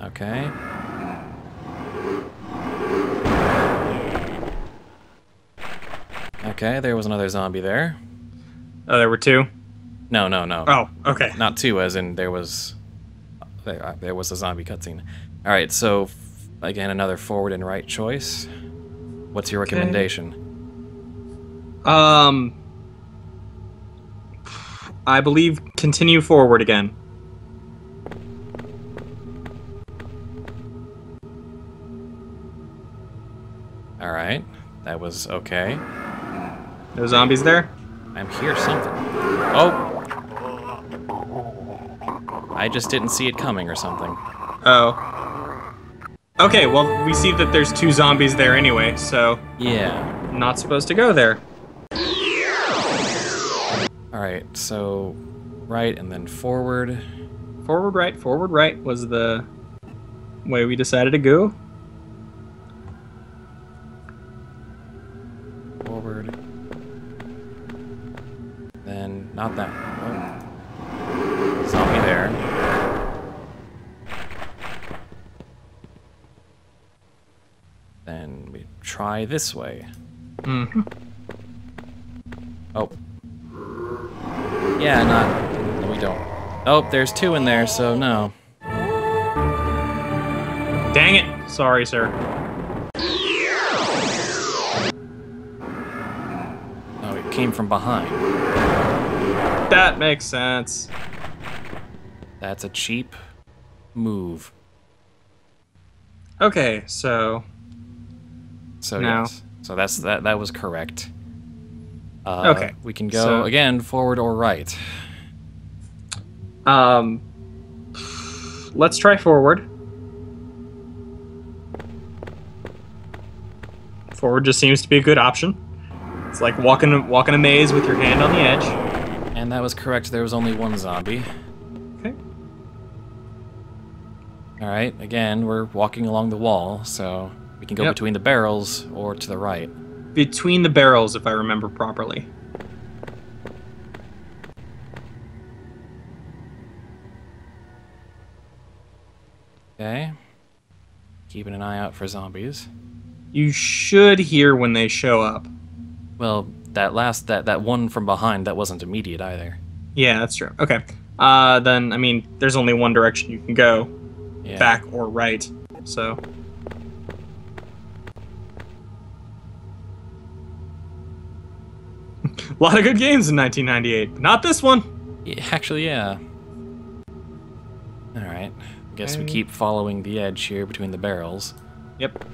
Okay. Okay, there was another zombie there. Oh, there were two? No, no, no. Oh, okay. Not two, as in there was a zombie cutscene. All right, so again, another forward and right choice. What's your recommendation? I believe continue forward again. All right, that was okay. No zombies there? I'm here something. Oh! I just didn't see it coming or something. Oh. Okay, well, we see that there's two zombies there anyway, so... Yeah. Not supposed to go there. Alright, so... right and then forward. Forward, right was the way we decided to go. Forward. Then, not that. Oh. Zombie there. Then we try this way. Mm-hmm. Oh. Yeah, no, we don't. Oh, there's two in there, so no. Dang it! Sorry, sir. Oh, it came from behind. That makes sense. That's a cheap move. Okay, so... So No. yes. So that was correct. Okay, We can go so- again, forward or right. Let's try forward. Forward just seems to be a good option. It's like walking a maze with your hand on the edge. And that was correct. There was only one zombie. Okay. All right. Again, we're walking along the wall, so we can go Yep. between the barrels or to the right. Between the barrels, if I remember properly. Okay. Keeping an eye out for zombies. You should hear when they show up. Well, that one from behind, that wasn't immediate either. Yeah, that's true. Okay. Then, I mean, there's only one direction you can go. Yeah. Back or right. So... A lot of good games in 1998, but not this one. Yeah, actually, yeah. All right. I guess we keep following the edge here between the barrels. Yep.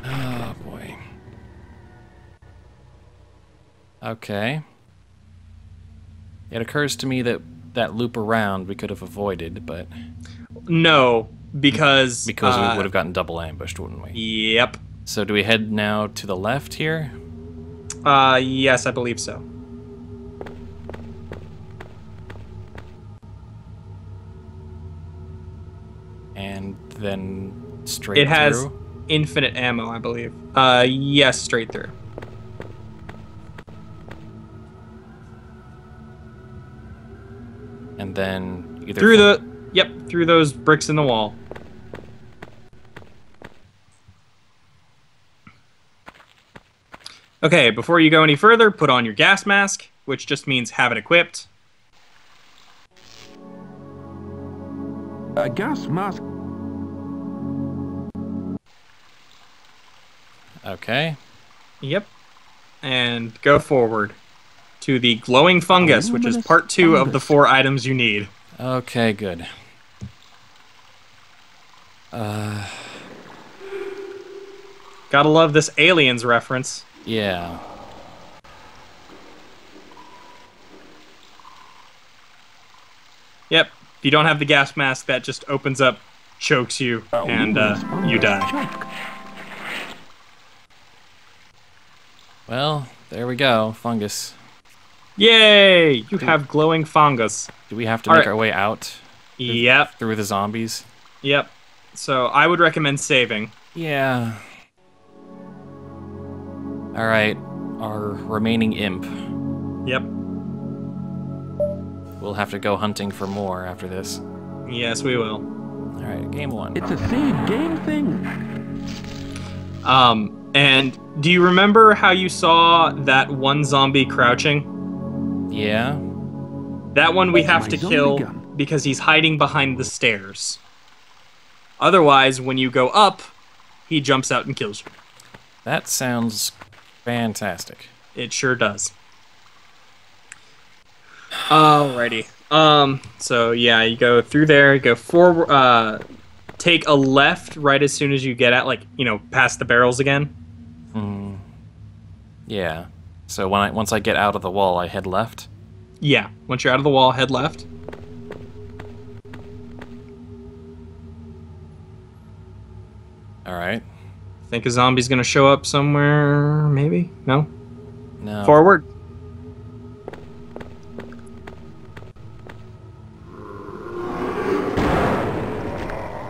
Oh, boy. Okay. It occurs to me that that loop around we could have avoided, but... No, because... we would have gotten double ambushed, wouldn't we? Yep. So do we head now to the left here? Yes, I believe so. And then straight It has... through? infinite ammo, I believe. Yes, straight through. And then either through those bricks in the wall. Okay, before you go any further, put on your gas mask, which just means have it equipped. A gas mask. Okay. Yep. And go forward to the glowing fungus, which is part 2 of the 4 items you need. Okay, good. Gotta love this Aliens reference. Yeah. Yep. If you don't have the gas mask, that just opens up, chokes you, and you die. Well, there we go. Fungus. Yay! You have glowing fungus. Do we have to make our way out? Yep. Through the zombies? Yep. So I would recommend saving. Yeah. Alright. Our remaining imp. Yep. We'll have to go hunting for more after this. Yes, we will. Alright, game 1. It's a save game thing. And do you remember how you saw that one zombie crouching? Yeah? That one we have to kill because he's hiding behind the stairs. Otherwise, when you go up, he jumps out and kills you. That sounds fantastic. It sure does. Alrighty. So yeah, you go through there, you go forward, take a left right as soon as you get out, past the barrels again. Yeah. So once I get out of the wall, I head left? Yeah. Once you're out of the wall, head left. Alright. Think a zombie's gonna show up somewhere, maybe? No? No. Forward.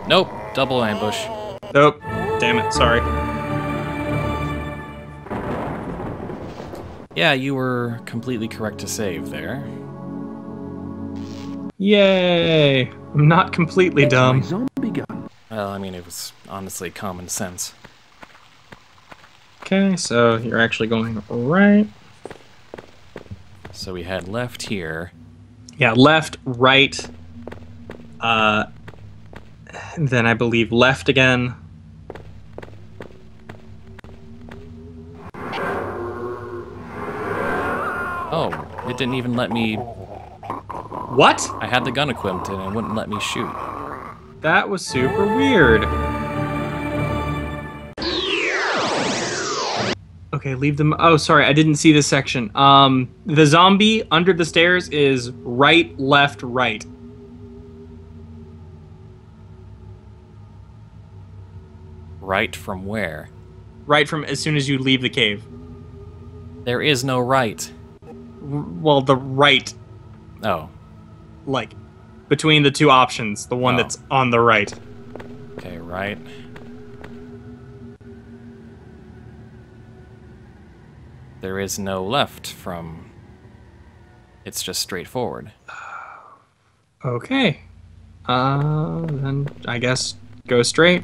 Nope. Double ambush. Nope. Damn it, sorry. Yeah, you were completely correct to save there. Yay! I'm not completely dumb. Zombie gun. Well, I mean, it was honestly common sense. Okay, so you're actually going right. So we had left here. Yeah, left, right. Then I believe left again. Oh, it didn't even let me... What? I had the gun equipped and it wouldn't let me shoot. That was super weird. Okay, leave them... Oh, sorry, I didn't see this section. The zombie under the stairs is right, left, right. Right from where? Right from as soon as you leave the cave. There is no right. Well, the right, Oh. like, between the two options, the one that's on the right. Okay, right. There is no left from... It's just straightforward. Okay. Then I guess go straight.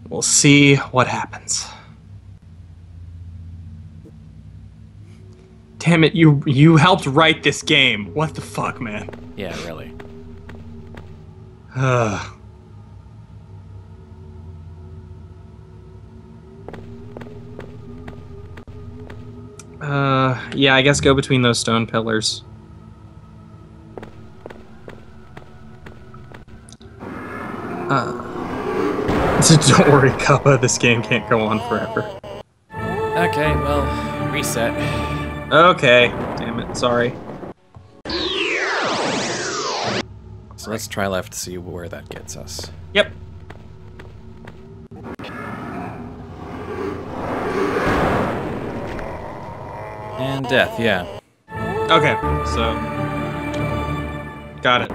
We'll see what happens. Damn it, you helped write this game. What the fuck, man? Yeah, really. Yeah, I guess go between those stone pillars. Don't worry, Kappa, this game can't go on forever. Okay, well, reset. Okay, damn it, sorry. So let's try left to see where that gets us. Yep. And death, yeah. Okay, so... Got it.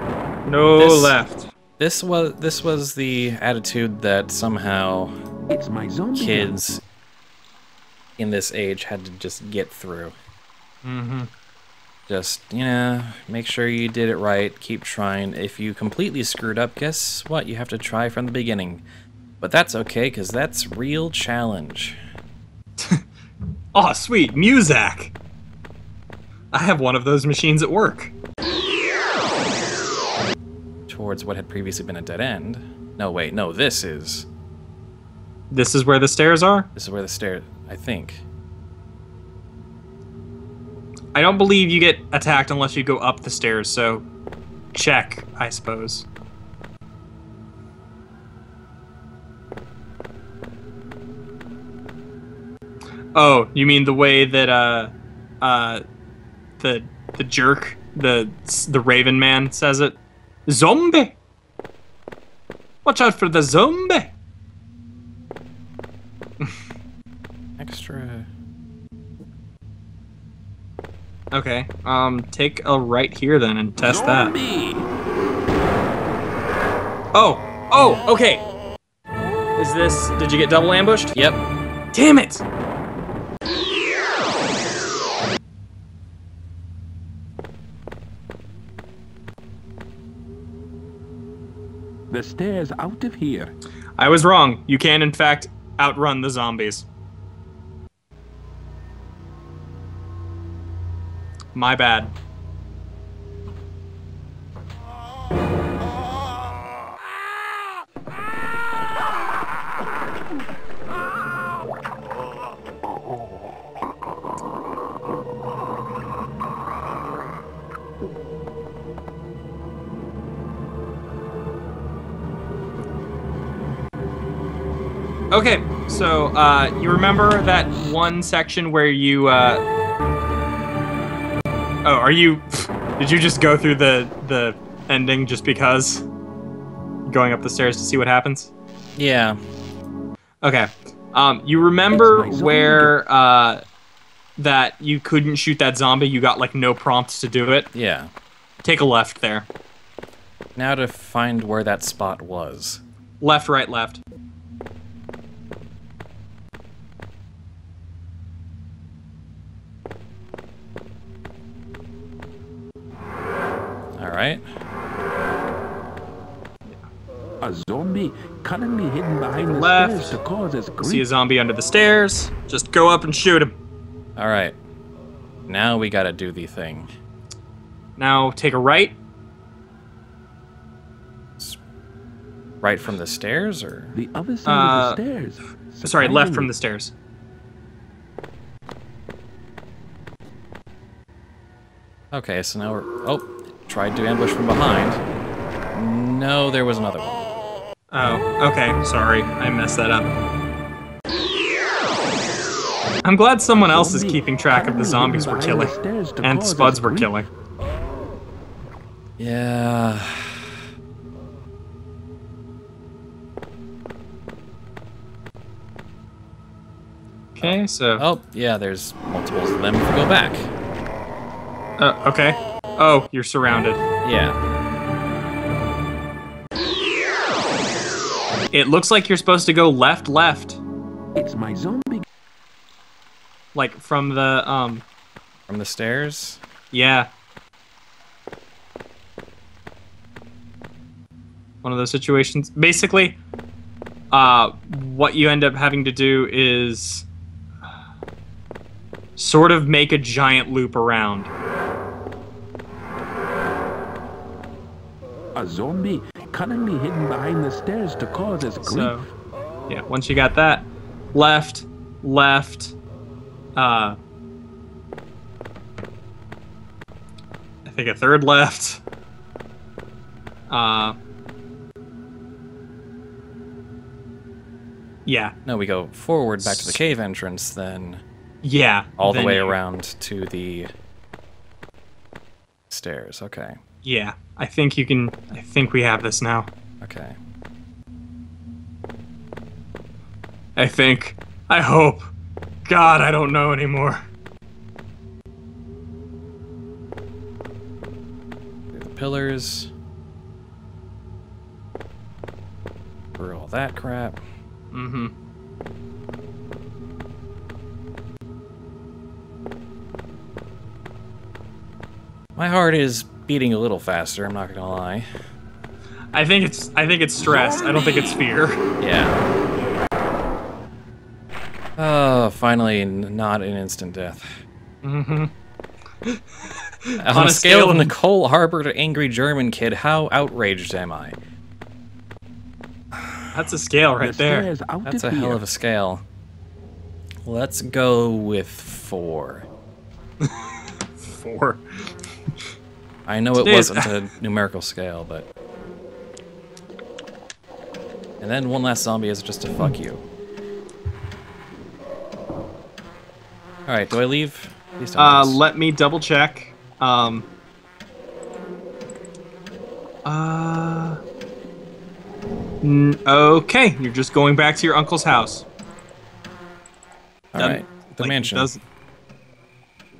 No left. This was the attitude that somehow It's my zombie kids in this age had to just get through. Mm-hmm. Just, make sure you did it right, keep trying. If you completely screwed up, guess what? You have to try from the beginning. But that's okay, because that's real challenge. Oh, sweet, Muzak! I have one of those machines at work. Towards what had previously been a dead end. No, wait, no, this is... This is where the stairs are? This is where the stairs... I think. I don't believe you get attacked unless you go up the stairs, so... check, I suppose. Oh, you mean the way that, the jerk, the Raven Man says it? Zombie! Watch out for the zombie! Extra... Okay, take a right here then and test that. Oh, okay! Is this... Did you get double ambushed? Yep. Damn it! The stairs out of here. I was wrong. You can, in fact, outrun the zombies. My bad. Okay, so, you remember that one section where you, Oh, are you... Did you just go through the ending just because? Going up the stairs to see what happens? Yeah. Okay. You remember where, that you couldn't shoot that zombie, you got, like, no prompts to do it? Yeah. Take a left there. Now to find where that spot was. Left, right, left. Alright. A zombie cunningly hidden behind the Left. stairs to cause us grief. See a zombie under the stairs. Just go up and shoot him. Alright. Now we gotta do the thing. Now take a right. Right from the stairs, or? The other side of the stairs. Sorry, left from the stairs. Okay, so now we're... Oh, tried to ambush from behind. No, there was another one. Oh, okay, sorry. I messed that up. I'm glad someone else is keeping track of the zombies we're killing. And Spuds we're killing. Yeah... Okay, so... Oh, yeah, there's multiples of them if we go back. Okay. Oh, you're surrounded. Yeah. It looks like you're supposed to go left, left. It's my zombie. Like, from the, From the stairs? Yeah. One of those situations. Basically, what you end up having to do is sort of make a giant loop around. A zombie cunningly hidden behind the stairs to cause us grief. So, yeah, once you got that, left, left, I think a third left, yeah. No, we go forward back to the cave entrance, then... Yeah. All the way around to the stairs, okay. Yeah, I think you can... I think we have this now. Okay. I think. I hope. God, I don't know anymore. The pillars. brew all that crap. Mm-hmm. My heart is beating a little faster, I'm not gonna lie. I think it's stress. I don't think it's fear. Yeah. Oh, finally not an instant death. Mm-hmm. On a scale of Nicole Harbor to Angry German Kid, how outraged am I? That's a scale right there. That's a hell of a scale. Let's go with 4. 4. I know it wasn't a numerical scale, but... And then one last zombie is just a fuck you. Alright, do I leave? Let me double check. Okay, you're just going back to your uncle's house. Alright, the mansion.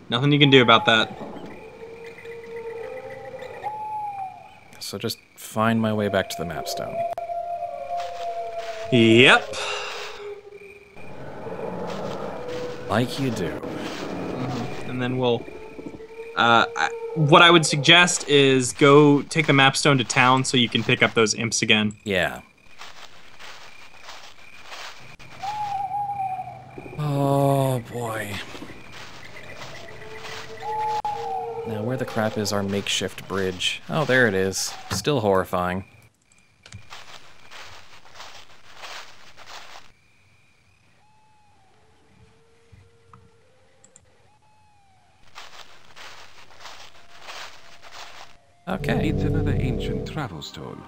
Nothing you can do about that. So just find my way back to the mapstone. Yep. Like you do. And then we'll... what I would suggest is go take the mapstone to town so you can pick up those imps again. Yeah. Oh, boy. Now, where the crap is our makeshift bridge? Oh, there it is. Still horrifying. Okay. It's another ancient travel stone.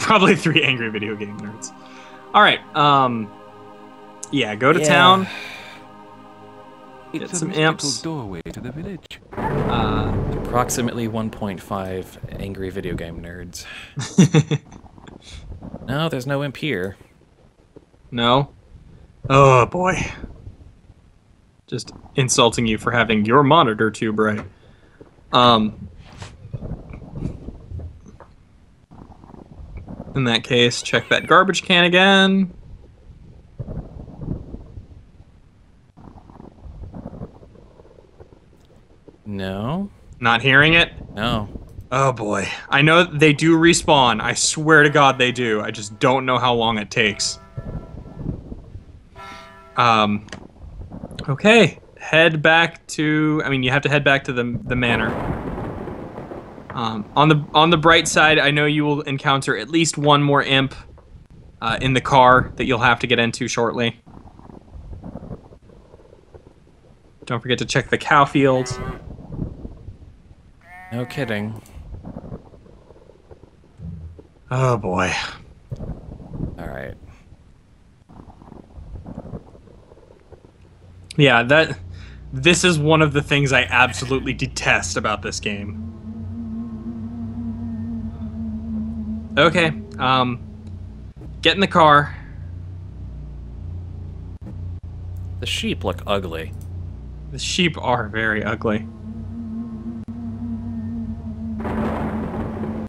Probably 3 angry video game nerds. Alright, yeah, go to town. Get some imps. Doorway to the village. Approximately 1.5 angry video game nerds. No, there's no imp here. No? Oh, boy. Just insulting you for having your monitor too bright. In that case, check that garbage can again. No. Not hearing it? No. Oh boy. I know they do respawn. I swear to God they do. I just don't know how long it takes. Okay. Head back to... I mean, you have to head back to the manor. On the bright side, I know you will encounter at least one more imp in the car that you'll have to get into shortly. Don't forget to check the cow fields. No kidding. Oh boy. Alright. Yeah, this is one of the things I absolutely detest about this game. Okay, get in the car. The sheep look ugly. The sheep are very ugly.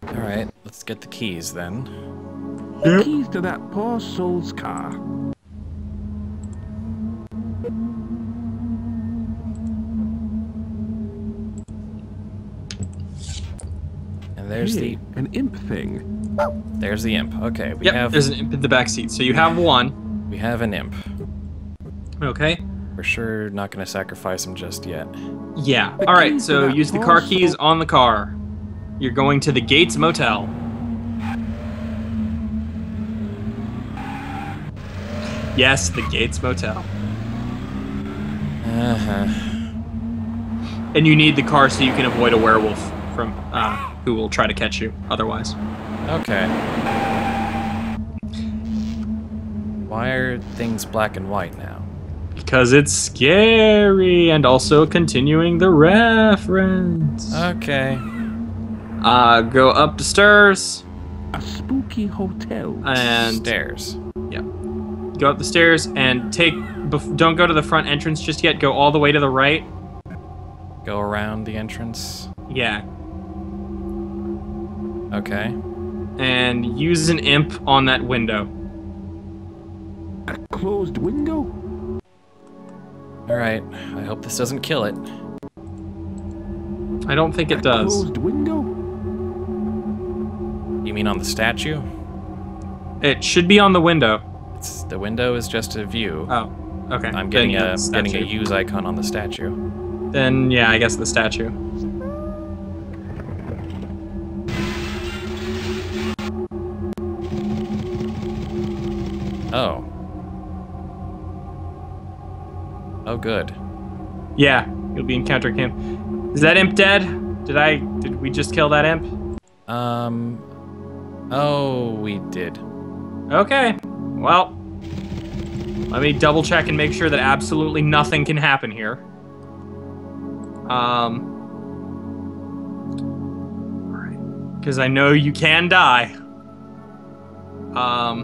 Alright, let's get the keys then. The keys to that poor soul's car. And there's an imp thing. There's the imp. Okay, there's an imp in the back seat. So you have one. We have an imp. Okay. We're sure not going to sacrifice him just yet. Yeah. All right. So use the car keys on the car. You're going to the Gates Motel. Yes, the Gates Motel. And you need the car so you can avoid a werewolf from who will try to catch you otherwise. Okay. Why are things black and white now? Because it's scary and also continuing the reference. Okay. Go up the stairs. A spooky hotel. And stairs. Yeah. Go up the stairs and don't go to the front entrance just yet. Go all the way to the right. Go around the entrance. Yeah. Okay. and use an imp on that window. A closed window? Alright, I hope this doesn't kill it. I don't think it does. Closed window? You mean on the statue? It should be on the window. The window is just a view. Oh, okay. I'm getting a use icon on the statue. Then yeah, I guess the statue. Oh. Oh, good. Yeah, you'll be encountering him. Is that imp dead? Did we just kill that imp? Oh, we did. Okay. Well, let me double check and make sure that absolutely nothing can happen here. Alright. Because I know you can die. Okay.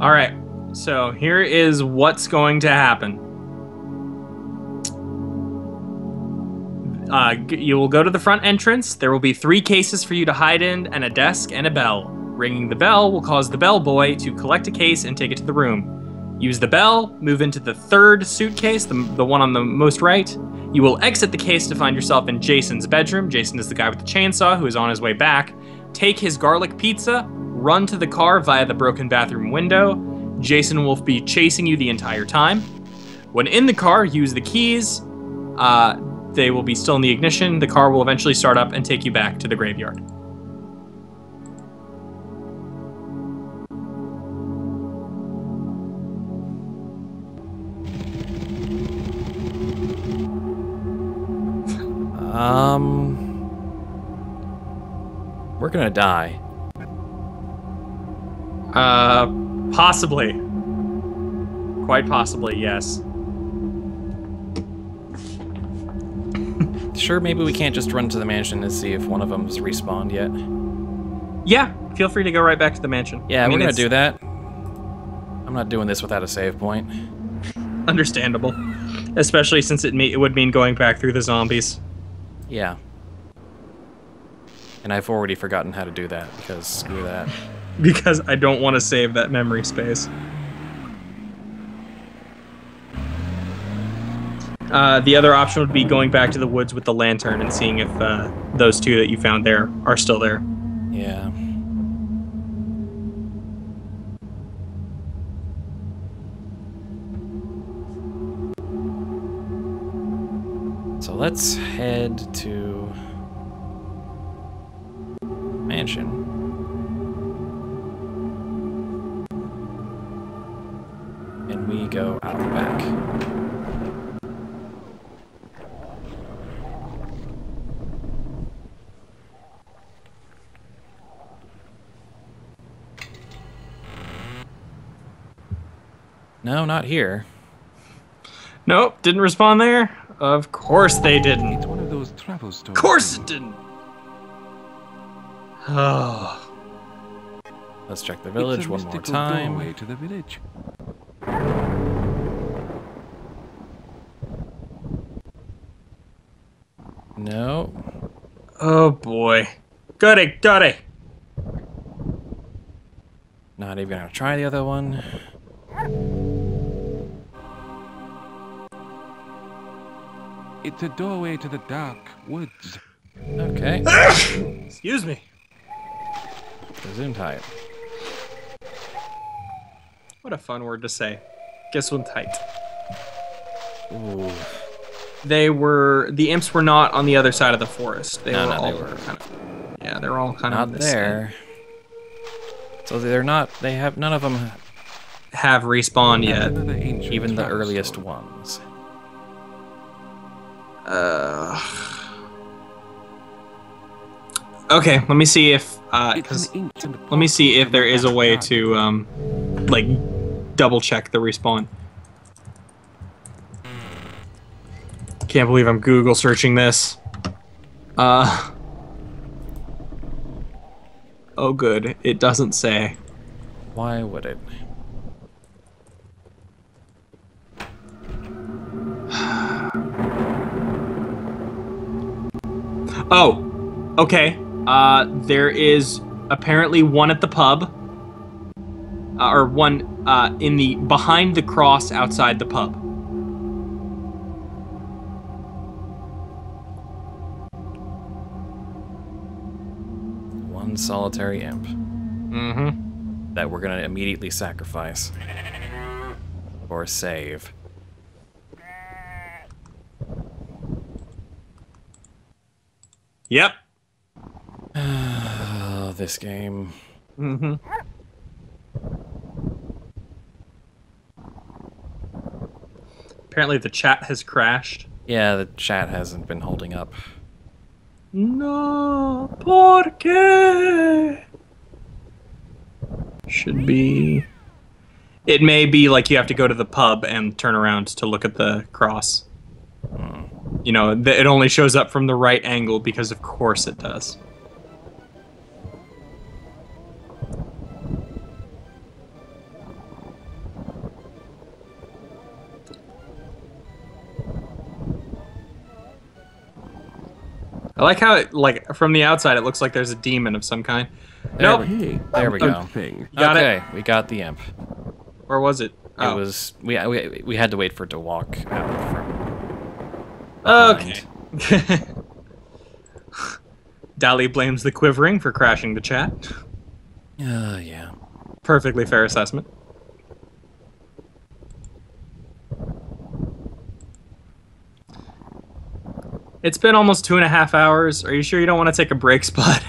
All right, so here is what's going to happen. You will go to the front entrance. There will be 3 cases for you to hide in, and a desk and a bell. Ringing the bell will cause the bellboy to collect a case and take it to the room. Use the bell, move into the 3rd suitcase, the one on the most right. You will exit the case to find yourself in Jason's bedroom. Jason is the guy with the chainsaw who is on his way back. Take his garlic pizza, run to the car via the broken bathroom window. Jason will be chasing you the entire time. When in the car, use the keys. They will be still in the ignition. The car will eventually start up and take you back to the graveyard. We're gonna die. Possibly. Quite possibly, yes. Sure, maybe we can't just run to the mansion and see if one of them's respawned yet. Yeah, feel free to go right back to the mansion. Yeah, we're gonna do that. I'm not doing this without a save point. Understandable. Especially since it would mean going back through the zombies. Yeah. And I've already forgotten how to do that, because screw that. Because I don't want to save that memory space. The other option would be going back to the woods with the lantern and seeing if those 2 that you found there are still there. Yeah. So let's head to mansion. And we go out the back. No, not here. Nope, didn't respond there. Of course they didn't. It's one of those travel stories. Of course it didn't. Oh. Let's check the village one more It's a mystical time. doorway to the village. No. Oh boy. Goody, goody. Not even gonna try the other one. It's a doorway to the dark woods. Okay. Excuse me. Gesundheit. What a fun word to say. Gesundheit. Ooh. The imps were not on the other side of the forest. They were kind of, yeah, they're all kind not of this there. So they're not. They have none of them. Have respawned yet. Another ancient Even the travel earliest story. ones. Okay, let me see if It's an ancient let me see if portal there in is a the way back to like double check the respawn. Can't believe I'm Google searching this. Oh, good. It doesn't say. Why would it? Oh, okay. There is apparently one at the pub, or one in the behind the cross outside the pub. One solitary imp. Mm-hmm. That we're gonna immediately sacrifice. Or save. Yep. Oh, this game. Mm-hmm. Apparently the chat has crashed. Yeah, the chat hasn't been holding up. No, ¿por qué? Should be... It may be like you have to go to the pub and turn around to look at the cross. You know, it only shows up from the right angle because of course it does. I like how it, like, from the outside, it looks like there's a demon of some kind. There, Nope. there we go. Thing. Got okay, it. we got the imp. Or was it? Oh. It was we had to wait for it to walk out from. Okay. behind. Dali blames the Quivering for crashing the chat. Yeah. Perfectly fair assessment. It's been almost 2.5 hours. Are you sure you don't want to take a break, Spud?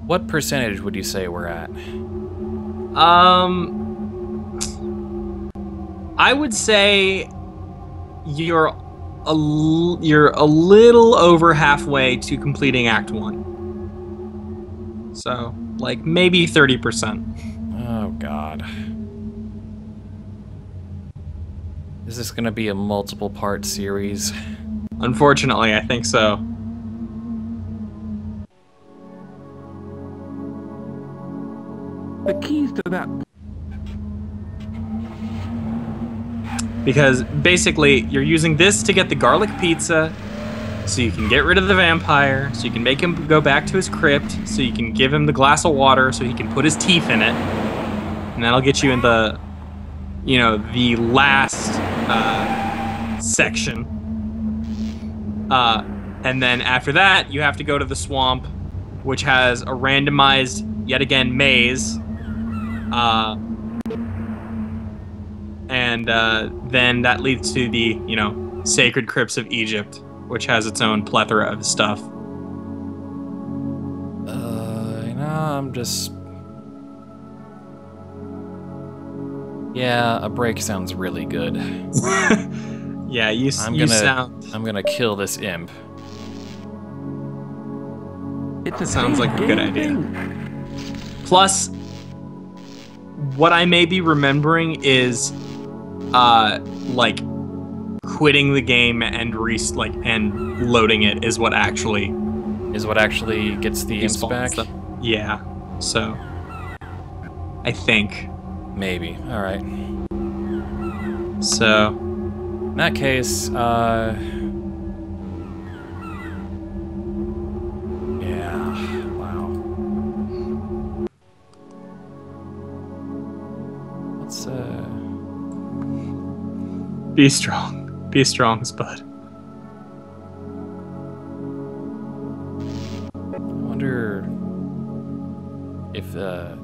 What percentage would you say we're at? I would say you're a little over halfway to completing Act 1. So, like, maybe 30%. Oh, God. Is this gonna be a multiple part series? Unfortunately, I think so. The keys to that. Because basically, you're using this to get the garlic pizza, so you can get rid of the vampire, so you can make him go back to his crypt, so you can give him the glass of water so he can put his teeth in it, and that'll get you in the, you know, the last section. And then after that, you have to go to the swamp, which has a randomized, yet again, maze. And then that leads to the, you know, Sacred Crypts of Egypt, which has its own plethora of stuff. You know, I'm just... Yeah, a break sounds really good. Yeah, you sound... I'm gonna kill this imp. It Sounds like a good idea. Plus, what I may be remembering is, like, quitting the game and and loading it is what actually Gets the imps back? stuff. Yeah. So, I think. Maybe. All right. So, In that case, yeah. Wow. Let's be strong. Be strong, Spud. I wonder if there's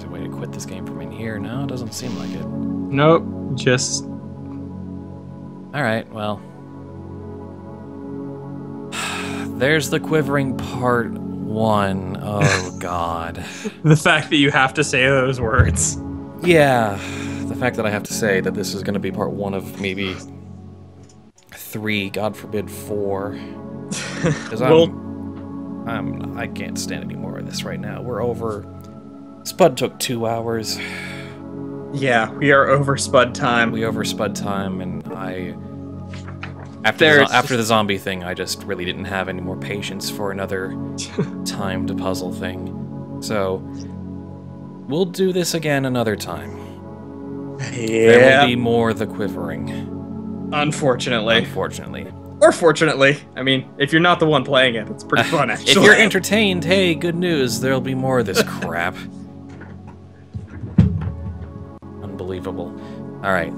a way to quit this game from in here. No, it doesn't seem like it. Nope. Just... All right, well. There's the Quivering Part 1. Oh, God. the fact that you have to say those words. Yeah, the fact that I have to say that this is going to be Part 1 of maybe 3, God forbid 4. Because I can't stand any more of this right now. We're over. Spud took 2 hours. Yeah, we are over Spud time. We over Spud time, and after the zombie thing, I just really didn't have any more patience for another timed puzzle thing. So we'll do this again another time. Yeah. There will be more The Quivering. Unfortunately. Unfortunately. Or fortunately. I mean, if you're not the one playing it, it's pretty fun, actually. If you're entertained, hey, good news. There'll be more of this crap. Unbelievable. Alright.